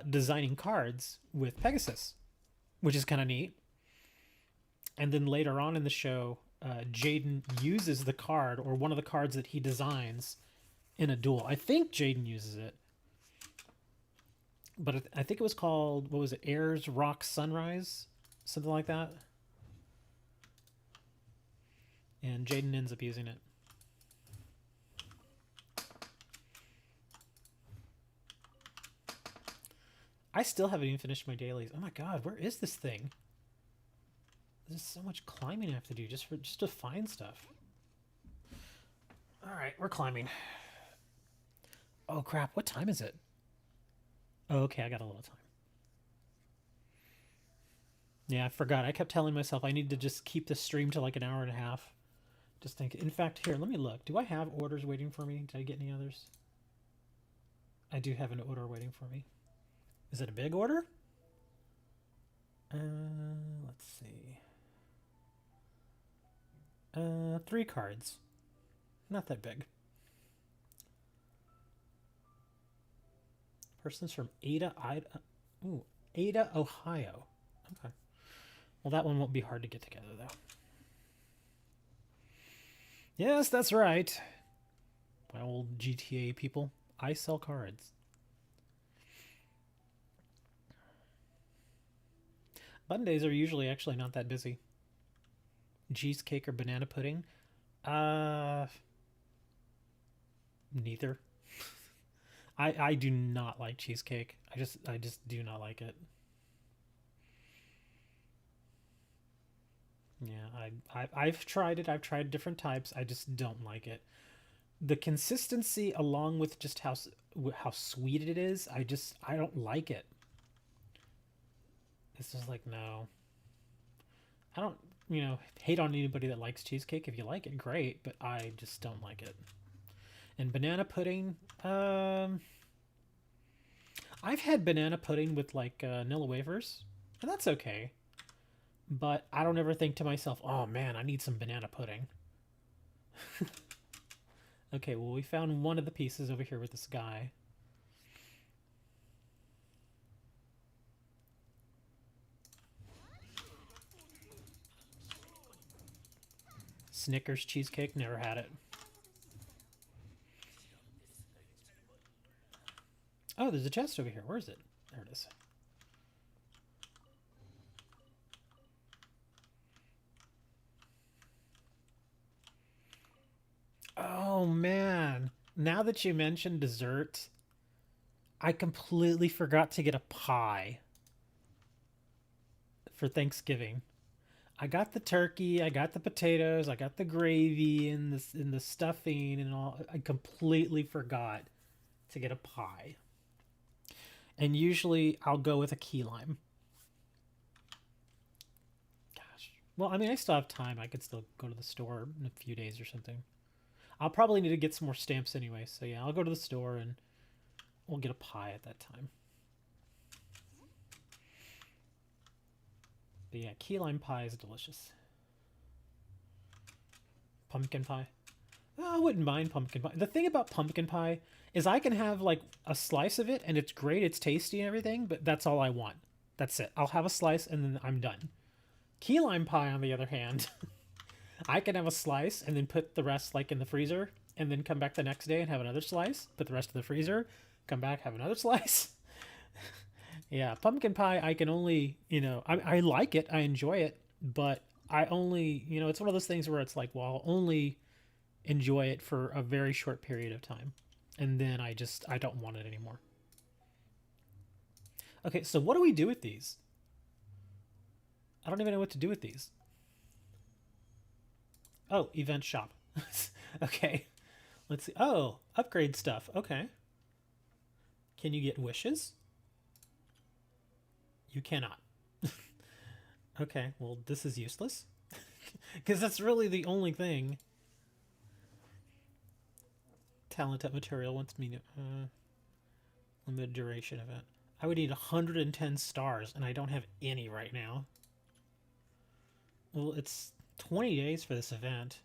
designing cards with Pegasus, which is kind of neat. And then later on in the show, Jaden uses the card, or one of the cards that he designs, in a duel. I think Jaden uses it. But I think it was called, what was it, Airs Rock Sunrise? Something like that. And Jaden ends up using it. I still haven't even finished my dailies. Oh my god, where is this thing? There's so much climbing I have to do just to find stuff. Alright, we're climbing. Oh crap, what time is it? Oh, okay, I got a little time. Yeah, I forgot. I kept telling myself I need to just keep the stream to like an hour and a half. Just think. In fact, here, let me look. Do I have orders waiting for me? Did I get any others? I do have an order waiting for me. Is it a big order? Let's see. 3 cards. Not that big. Person's from Ada, Ohio. Okay. Well, that one won't be hard to get together, though. Yes, that's right. My old GTA people. I sell cards. Mondays are usually actually not that busy. Cheesecake or banana pudding? Neither. I do not like cheesecake. I just do not like it. Yeah, I've tried it. I've tried different types. I just don't like it. The consistency, along with just how sweet it is, I don't like it. It's just like, no. I don't, hate on anybody that likes cheesecake. If you like it, great, but I just don't like it. And banana pudding, I've had banana pudding with like Nilla wafers, and that's okay. But I don't ever think to myself, oh man, I need some banana pudding. Okay, well, we found one of the pieces over here with this guy. Snickers cheesecake, never had it. Oh, there's a chest over here. Where is it? There it is. Oh, man. Now that you mentioned dessert, I completely forgot to get a pie for Thanksgiving. I got the turkey, I got the potatoes, I got the gravy and the stuffing and all. I completely forgot to get a pie. And usually I'll go with a key lime. Gosh. Well, I mean, I still have time. I could still go to the store in a few days or something. I'll probably need to get some more stamps anyway. So yeah, I'll go to the store and we'll get a pie at that time. But yeah, key lime pie is delicious. Pumpkin pie. Oh, I wouldn't mind pumpkin pie. The thing about pumpkin pie is I can have like a slice of it and it's great, it's tasty and everything, but that's all I want. That's it. I'll have a slice and then I'm done. Key lime pie, on the other hand, I can have a slice and then put the rest like in the freezer and then come back the next day and have another slice, put the rest in the freezer, come back, have another slice. Yeah, pumpkin pie, I can only, I like it, I enjoy it, but I only, it's one of those things where it's like, well, I'll only enjoy it for a very short period of time. And then I don't want it anymore. Okay, so what do we do with these? I don't even know what to do with these. Oh, event shop. Okay. Let's see. Oh, upgrade stuff. Okay. Can you get wishes? You cannot. Okay, well, this is useless. Because that's really the only thing. Talent up material wants me to... limited duration event. I would need 110 stars, and I don't have any right now. Well, it's 20 days for this event.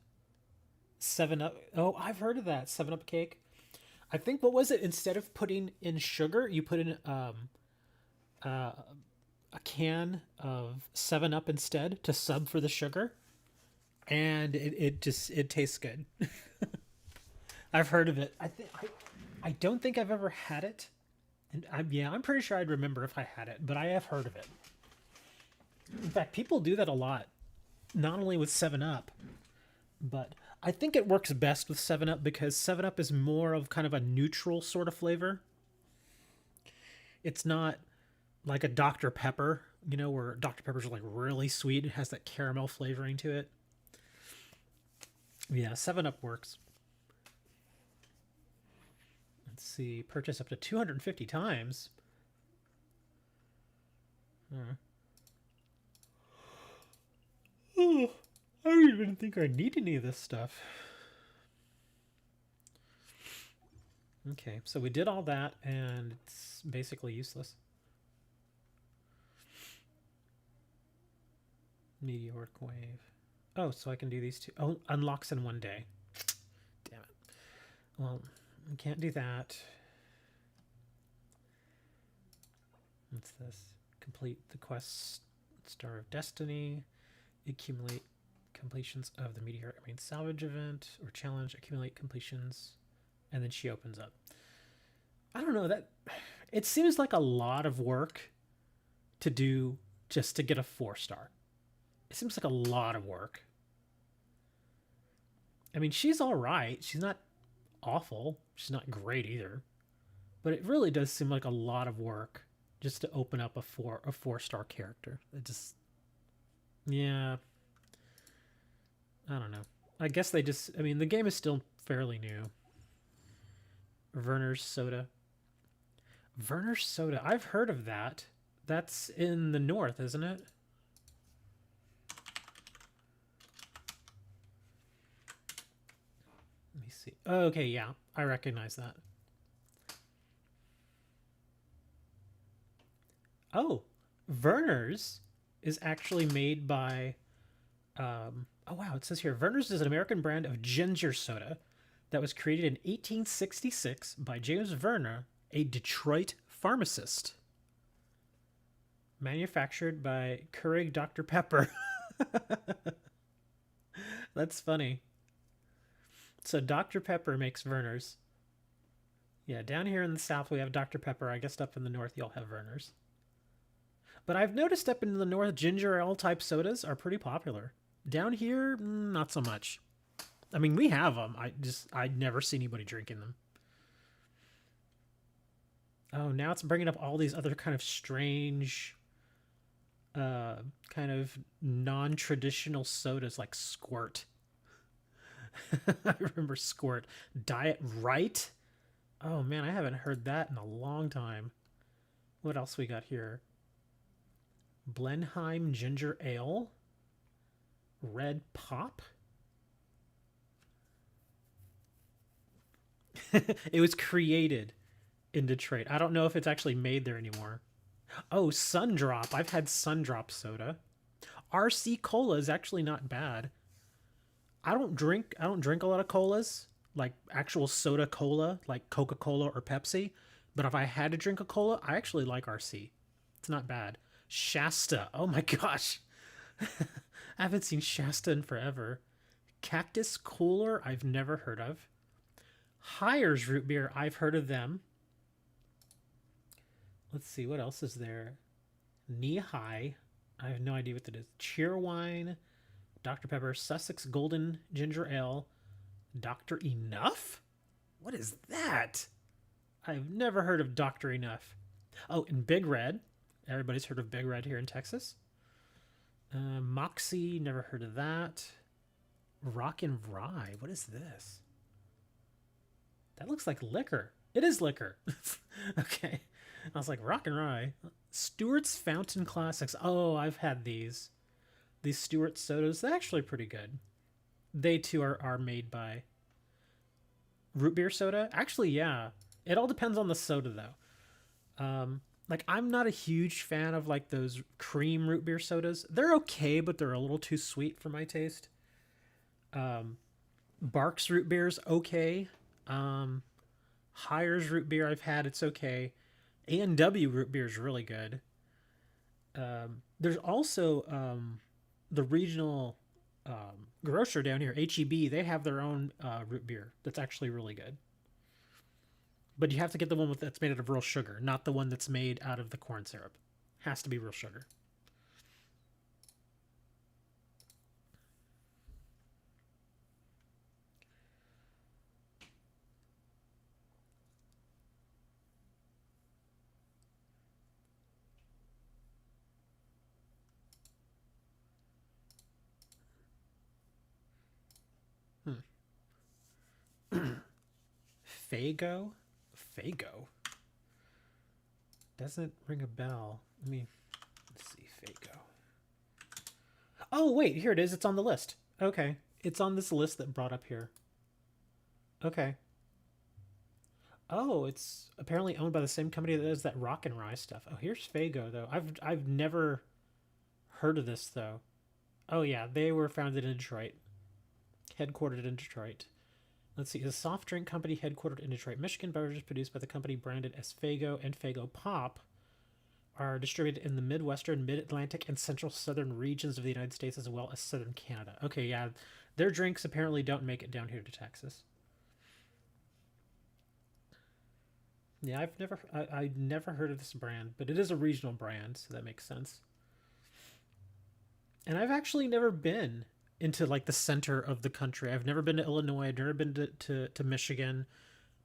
7-Up. Oh, I've heard of that. 7-Up cake. I think, what was it? Instead of putting in sugar, you put in a can of 7-Up instead to sub for the sugar. And it tastes good. I've heard of it. I don't think I've ever had it. And I'm pretty sure I'd remember if I had it, but I have heard of it. In fact, people do that a lot. Not only with 7-Up, but I think it works best with 7-Up because 7-Up is more of kind of a neutral sort of flavor. It's not like a Dr. Pepper, where Dr. Pepper's like really sweet. It has that caramel flavoring to it. Yeah, 7-Up works. Let's see, purchase up to 250 times. Oh, I don't even think I need any of this stuff. Okay, so we did all that, and it's basically useless. Meteoric wave. Oh, so I can do these two. Oh, unlocks in 1 day. Damn it. Well, we can't do that. What's this? Complete the quest Star of Destiny. Accumulate completions of the Meteoric Main Salvage event or challenge. Accumulate completions. And then she opens up. I don't know, that it seems like a lot of work to do just to get a 4-star. It seems like a lot of work. I mean, she's all right. She's not awful. She's not great either. But it really does seem like a lot of work just to open up a 4-star character. It just, yeah. I don't know. I guess they just, I mean, the game is still fairly new. Werner's Soda. Werner's Soda. I've heard of that. That's in the north, isn't it? Let me see. Oh, okay, yeah. I recognize that. Oh, Werner's is actually made by... oh, wow. It says here, Werner's is an American brand of ginger soda that was created in 1866 by James Werner, a Detroit pharmacist. Manufactured by Keurig Dr. Pepper. That's funny. So Dr. Pepper makes Werner's. Yeah, down here in the south we have Dr. Pepper. I guess up in the north you'll have Werner's. But I've noticed up in the north, ginger ale type sodas are pretty popular. Down here, not so much. I mean, we have them. I never see anybody drinking them. Oh, now it's bringing up all these other kind of strange, kind of non-traditional sodas like Squirt. I remember Squirt. Diet Right? Oh man, I haven't heard that in a long time. What else we got here? Blenheim Ginger Ale. Red Pop. It was created in Detroit. I don't know if it's actually made there anymore. Oh, Sundrop. I've had Sundrop soda. RC Cola is actually not bad. I don't drink a lot of colas, like actual soda cola, like Coca-Cola or Pepsi. But if I had to drink a cola, I actually like RC. It's not bad. Shasta. Oh my gosh. I haven't seen Shasta in forever. Cactus Cooler, I've never heard of. Hires Root Beer, I've heard of them. Let's see, what else is there? Knee High. I have no idea what that is. Cheerwine, Dr. Pepper, Sussex Golden Ginger Ale, Dr. Enough? What is that? I've never heard of Dr. Enough. Oh, and Big Red. Everybody's heard of Big Red here in Texas. Moxie, never heard of that. Rock and Rye. What is this? That looks like liquor. It is liquor. Okay. I was like, Rock and Rye. Stewart's Fountain Classics. Oh, I've had these. These Stewart sodas. They're actually pretty good. They too are made by root beer soda. Actually, yeah. It all depends on the soda though. Like I'm not a huge fan of like those cream root beer sodas. They're okay, but they're a little too sweet for my taste. Barks root beer's okay. Hires root beer I've had, it's okay. A&W root beer is really good. There's also the regional grocer down here, HEB. They have their own root beer that's actually really good. But you have to get the one that's made out of real sugar, not the one that's made out of the corn syrup. Has to be real sugar. Fago? Fago? Doesn't ring a bell. Let's see, Fago. Oh, wait, here it is. It's on the list. Okay. It's on this list that brought up here. Okay. Oh, it's apparently owned by the same company that does that Rock and Rye stuff. Oh, here's Fago, though. I've never heard of this, though. Oh, yeah, they were founded in Detroit. Headquartered in Detroit. Let's see. A soft drink company headquartered in Detroit, Michigan. Beverages produced by the company branded as Fago and Fago Pop are distributed in the Midwestern, Mid-Atlantic, and Central Southern regions of the United States as well as Southern Canada. Okay, yeah. Their drinks apparently don't make it down here to Texas. Yeah, I never heard of this brand, but it is a regional brand, so that makes sense. And I've actually never been into like the center of the country. I've never been to Illinois. I've never been to Michigan.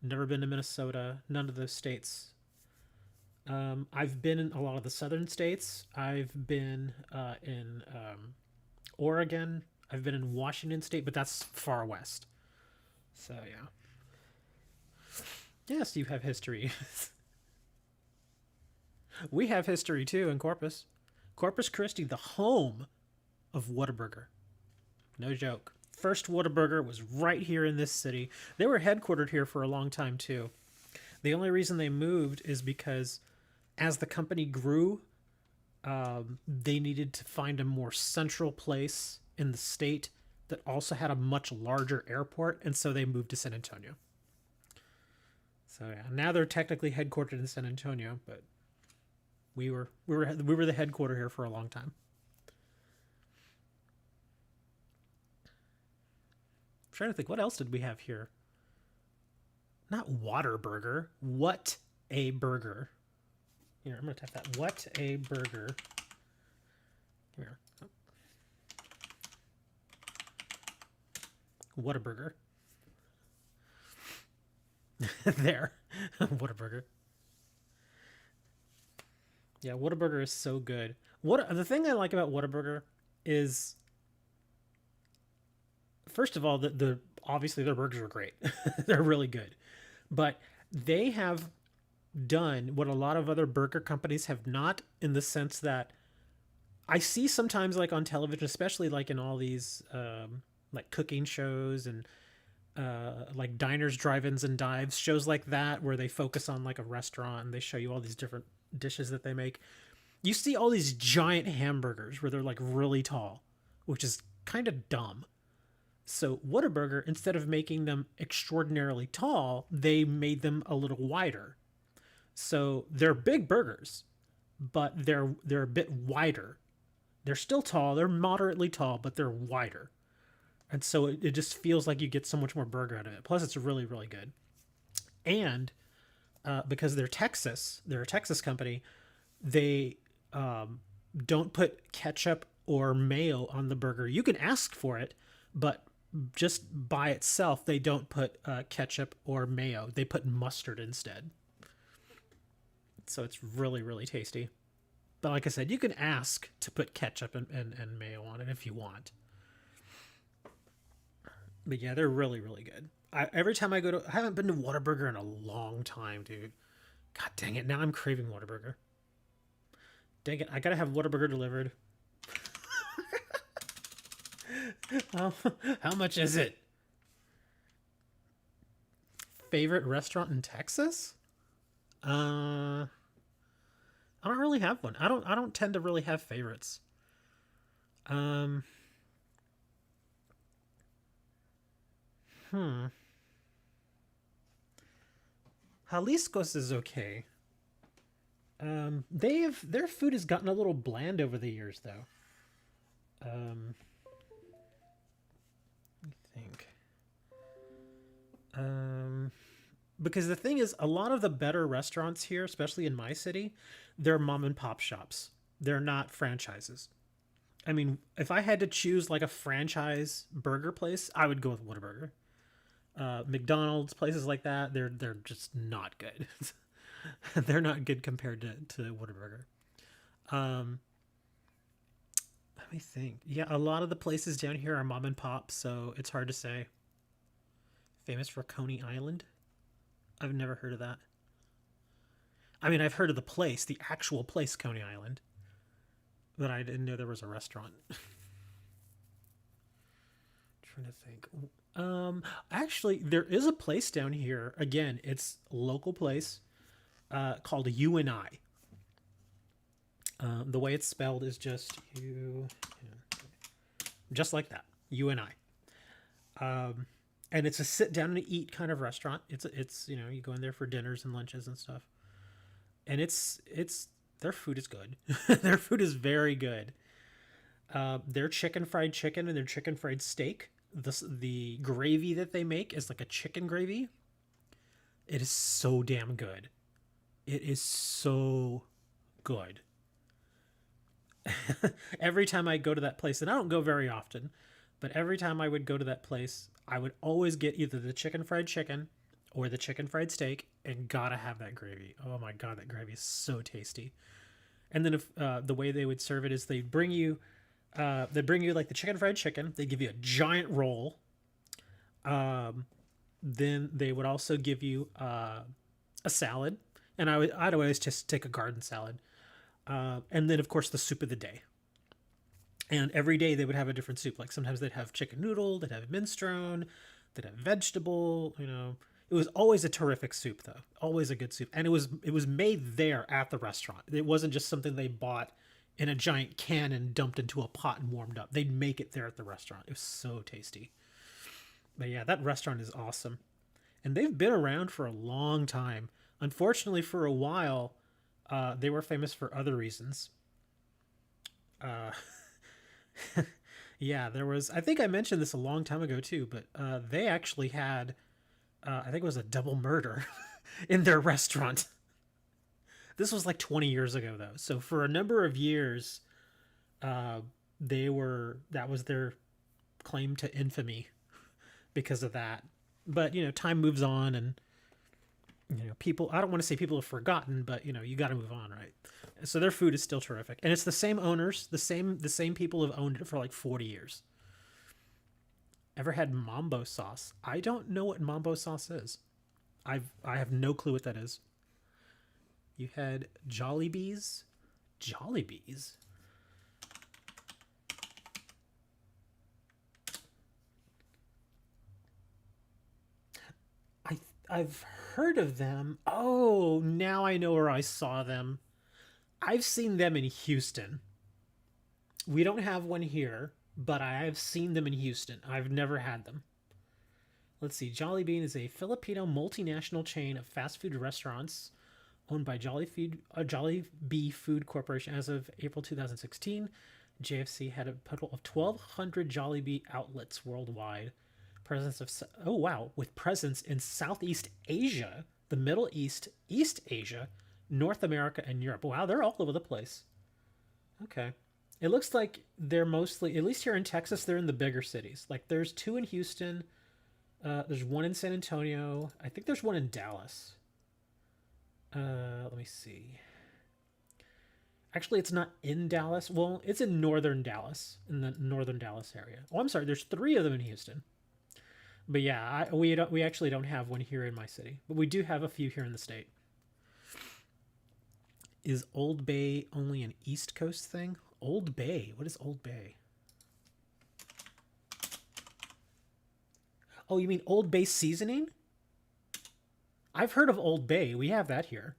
Never been to Minnesota. None of those states. I've been in a lot of the southern states. I've been in Oregon. I've been in Washington State, but that's far west. So yeah. Yes, you have history. We have history too in Corpus. Corpus Christi, the home of Whataburger. No joke. First Whataburger was right here in this city. They were headquartered here for a long time too. The only reason they moved is because as the company grew, they needed to find a more central place in the state that also had a much larger airport, and so they moved to San Antonio. So yeah, now they're technically headquartered in San Antonio, but we were the headquarter here for a long time. I'm trying to think, what else did we have here? Not Waterburger. What a burger. Here, I'm gonna type that. What a burger. Here. Oh. What a burger. There. What a burger. Yeah, Whataburger is so good. What the thing I like about Whataburger is, first of all, the obviously their burgers are great. They're really good, but they have done what a lot of other burger companies have not, in the sense that I see sometimes like on television, especially like in all these like cooking shows and like diners, drive-ins, and dives shows like that, where they focus on like a restaurant and they show you all these different dishes that they make. You see all these giant hamburgers where they're like really tall, which is kind of dumb. So Whataburger, instead of making them extraordinarily tall, they made them a little wider. So they're big burgers, but they're a bit wider. They're still tall. They're moderately tall, but they're wider. And so it just feels like you get so much more burger out of it. Plus, it's really, really good. And because they're Texas. They're a Texas company. They don't put ketchup or mayo on the burger. You can ask for it, but just by itself, they don't put ketchup or mayo. They put mustard instead. So it's really, really tasty. But like I said, you can ask to put ketchup and mayo on it if you want. But yeah, they're really, really good. Every time I go to, I haven't been to Whataburger in a long time, dude. God dang it! Now I'm craving Whataburger. Dang it! I gotta have Whataburger delivered. Oh, how much is it? Favorite restaurant in Texas? I don't really have one. I don't tend to really have favorites. Um, hmm. Jalisco's is okay. Their food has gotten a little bland over the years, though. Um, I think. Um, because the thing is, a lot of the better restaurants here, especially in my city, they're mom and pop shops. They're not franchises. I mean, if I had to choose like a franchise burger place, I would go with Whataburger. McDonald's, places like that, they're just not good. They're not good compared to Whataburger. Um, Let me think. Yeah, a lot of the places down here are mom and pop, so it's hard to say. Famous for Coney Island? I've never heard of that. I mean, I've heard of the place, the actual place, Coney Island, but I didn't know there was a restaurant. Trying to think. Actually, there is a place down here. Again, it's a local place called You and I. The way it's spelled is just you, just like that. You and I. And it's a sit down and eat kind of restaurant. It's you go in there for dinners and lunches and stuff. And it's their food is good. Their food is very good. Their chicken fried chicken and their chicken fried steak. The gravy that they make is like a chicken gravy. It is so damn good. It is so good. Every time I go to that place, and I don't go very often, but every time I would go to that place, I would always get either the chicken fried chicken or the chicken fried steak, and gotta have that gravy. Oh my god, that gravy is so tasty. And then if the way they would serve it is they bring you like the chicken fried chicken. They give you a giant roll. Then they would also give you a salad, and I'd always just take a garden salad. And then of course the soup of the day. And every day they would have a different soup. Like sometimes they'd have chicken noodle, they'd have minestrone, they'd have vegetable. It was always a terrific soup though, always a good soup, and it was made there at the restaurant. It wasn't just something they bought in a giant can and dumped into a pot and warmed up. They'd make it there at the restaurant. It was so tasty. But yeah, that restaurant is awesome, and they've been around for a long time. Unfortunately, for a while, they were famous for other reasons. Uh, yeah, there was. I think I mentioned this a long time ago too, but they actually had, I think it was a double murder in their restaurant. This was like 20 years ago though, so for a number of years, uh, that was their claim to infamy because of that. But time moves on, and people. I don't want to say people have forgotten, but you got to move on, right? So their food is still terrific, and it's the same owners, the same people have owned it for like 40 years. Ever had mambo sauce? I don't know what mambo sauce is. I have no clue what that is. You had Jollibees? Jollibees? I I've heard of them. Oh, now I know where I saw them. I've seen them in Houston. We don't have one here, but I have seen them in Houston. I've never had them. Let's see. Jollibee is a Filipino multinational chain of fast food restaurants owned by Jollibee Food Corporation. As of April 2016, JFC had a total of 1,200 Jollibee outlets worldwide. Presence of Oh wow, with presence in Southeast Asia. the Middle East, East Asia, North America, and Europe. Wow, they're all over the place. Okay. It looks like they're mostly, at least here in Texas, they're in the bigger cities. Like there's 2 in Houston, there's 1 in San Antonio. I think there's 1 in Dallas. Let me see. Actually, it's not in Dallas. Well, it's in northern Dallas, in the northern Dallas area. Oh, I'm sorry. There's 3 of them in Houston. But yeah, we actually don't have one here in my city, but we do have a few here in the state. Is Old Bay only an East Coast thing? Old Bay. What is Old Bay? Oh, you mean Old Bay seasoning? I've heard of Old Bay. We have that here.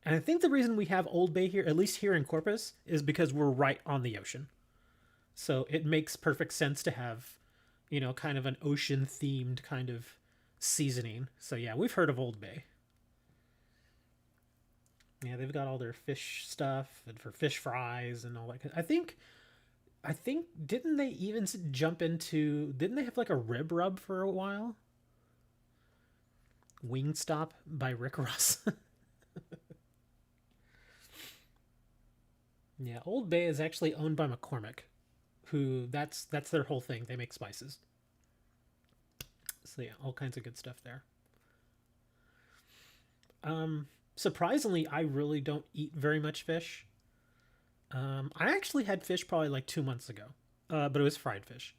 And I think the reason we have Old Bay here, at least here in Corpus, is because we're right on the ocean. So it makes perfect sense to have, you know, kind of an ocean-themed kind of seasoning. So yeah, we've heard of Old Bay. Yeah, they've got all their fish stuff and for fish fries and all that. I think, didn't they even jump into, didn't they have like a rib rub for a while? Wingstop by Rick Ross. Yeah, Old Bay is actually owned by McCormick, who that's their whole thing. They make spices. So yeah, all kinds of good stuff there. Surprisingly, I really don't eat very much fish. I actually had fish probably like 2 months ago, but it was fried fish.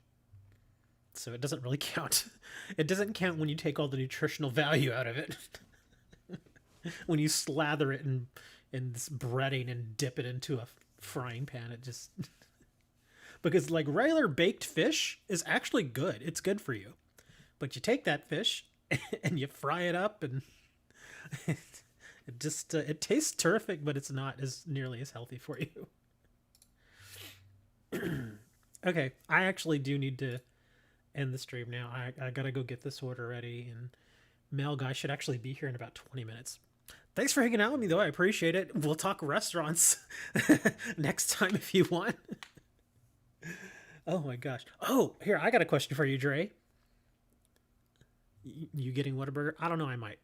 So it doesn't really count. It doesn't count when you take all the nutritional value out of it. When you slather it in this breading and dip it into a frying pan, it just... Because like regular baked fish is actually good. It's good for you. But you take that fish and you fry it up and it just it tastes terrific, but it's not as nearly as healthy for you. Okay, I actually do need to end the stream now. I gotta go get this order ready, and mail guy should actually be here in about 20 minutes. Thanks for hanging out with me, though. I appreciate it. We'll talk restaurants next time if you want. Oh my gosh. Oh, here, I got a question for you, Dre. You getting Whataburger? I don't know. I might.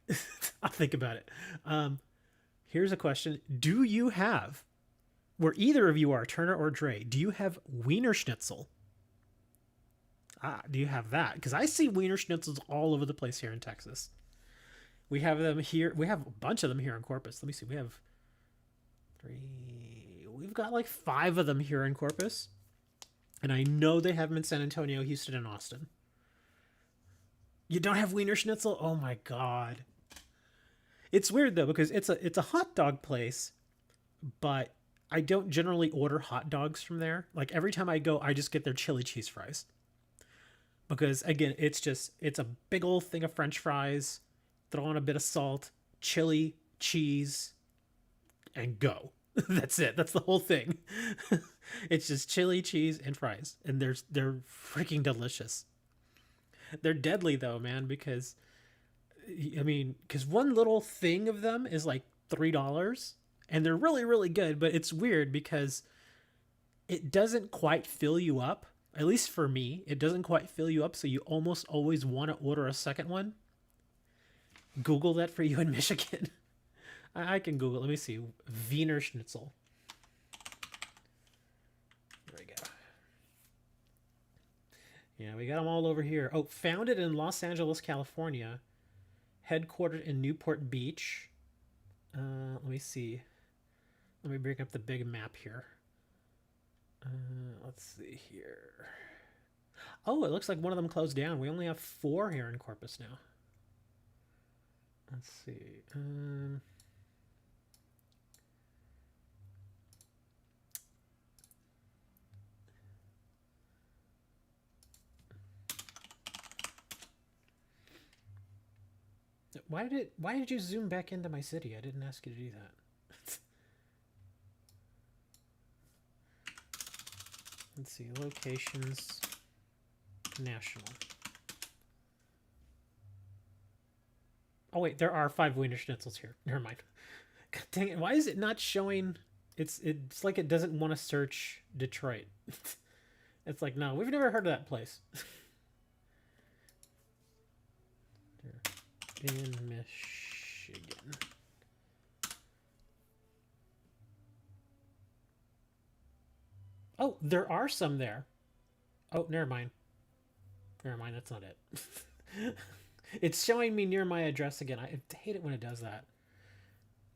I'll think about it. Here's a question. Do you have, where either of you are, Turner or Dre, do you have Wiener Schnitzel? Do you have that? Because I see Wiener Schnitzels all over the place here in Texas. We have them here. We have a bunch of them here in Corpus. Let me see. We have 3. We've got like 5 of them here in Corpus. And I know they have them in San Antonio, Houston, and Austin. You don't have Wiener Schnitzel? Oh my God. It's weird though, because it's a hot dog place, but I don't generally order hot dogs from there. Like every time I go, I just get their chili cheese fries. Because again, it's a big old thing of French fries, throw on a bit of salt, chili, cheese, and go. That's it. That's the whole thing. It's just chili, cheese, and fries. And they're freaking delicious. They're deadly though, man, because one little thing of them is like $3, and they're really, really good, but it's weird because it doesn't quite fill you up. At least for me, it doesn't quite fill you up, so you almost always want to order a second one. Google that for you in Michigan. I can Google. Let me see. Wiener Schnitzel. There we go. Yeah, we got them all over here. Oh, founded in Los Angeles, California. Headquartered in Newport Beach. Let me see. Let me bring up the big map here. Let's see here. Oh, it looks like one of them closed down. We only have 4 here in Corpus now. Let's see. Why did you zoom back into my city? I didn't ask you to do that. Let's see, locations, national. Oh wait, there are 5 Wiener Schnitzels here. Never mind. God dang it, why is it not showing? It's like it doesn't want to search Detroit. It's like, no, we've never heard of that place. in Michigan. Oh, there are some there. Oh, never mind. Never mind, that's not it. It's showing me near my address again. I hate it when it does that.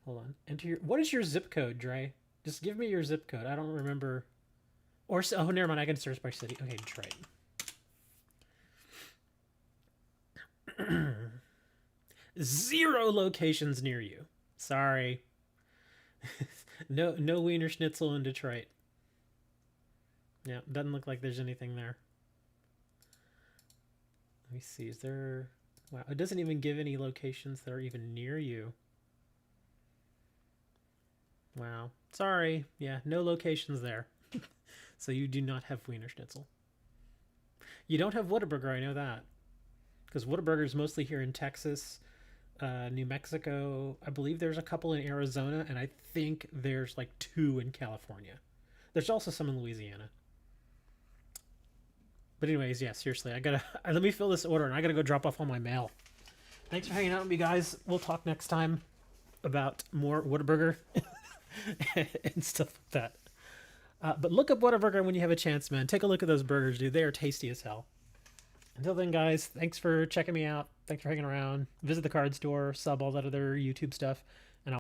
Hold on. Enter your. What is your zip code, Dre? Just give me your zip code. I don't remember. Or oh, never mind. I can search by city. Okay, Detroit. Zero locations near you. Sorry. No Wiener Schnitzel in Detroit. Yeah, doesn't look like there's anything there. Let me see. Is there? Wow, it doesn't even give any locations that are even near you. Wow. Sorry. Yeah, no locations there. So you do not have Wiener Schnitzel. You don't have Whataburger, I know that. Because Whataburger is mostly here in Texas, New Mexico. I believe there's a couple in Arizona, and I think there's like 2 in California. There's also some in Louisiana. But anyways, yeah, seriously, I gotta let me fill this order, and I gotta go drop off all my mail. Thanks for hanging out with me, guys. We'll talk next time about more Whataburger and stuff like that. But look up Whataburger when you have a chance, man. Take a look at those burgers, dude. They are tasty as hell. Until then, guys, thanks for checking me out. Thanks for hanging around. Visit the card store, sub all that other YouTube stuff.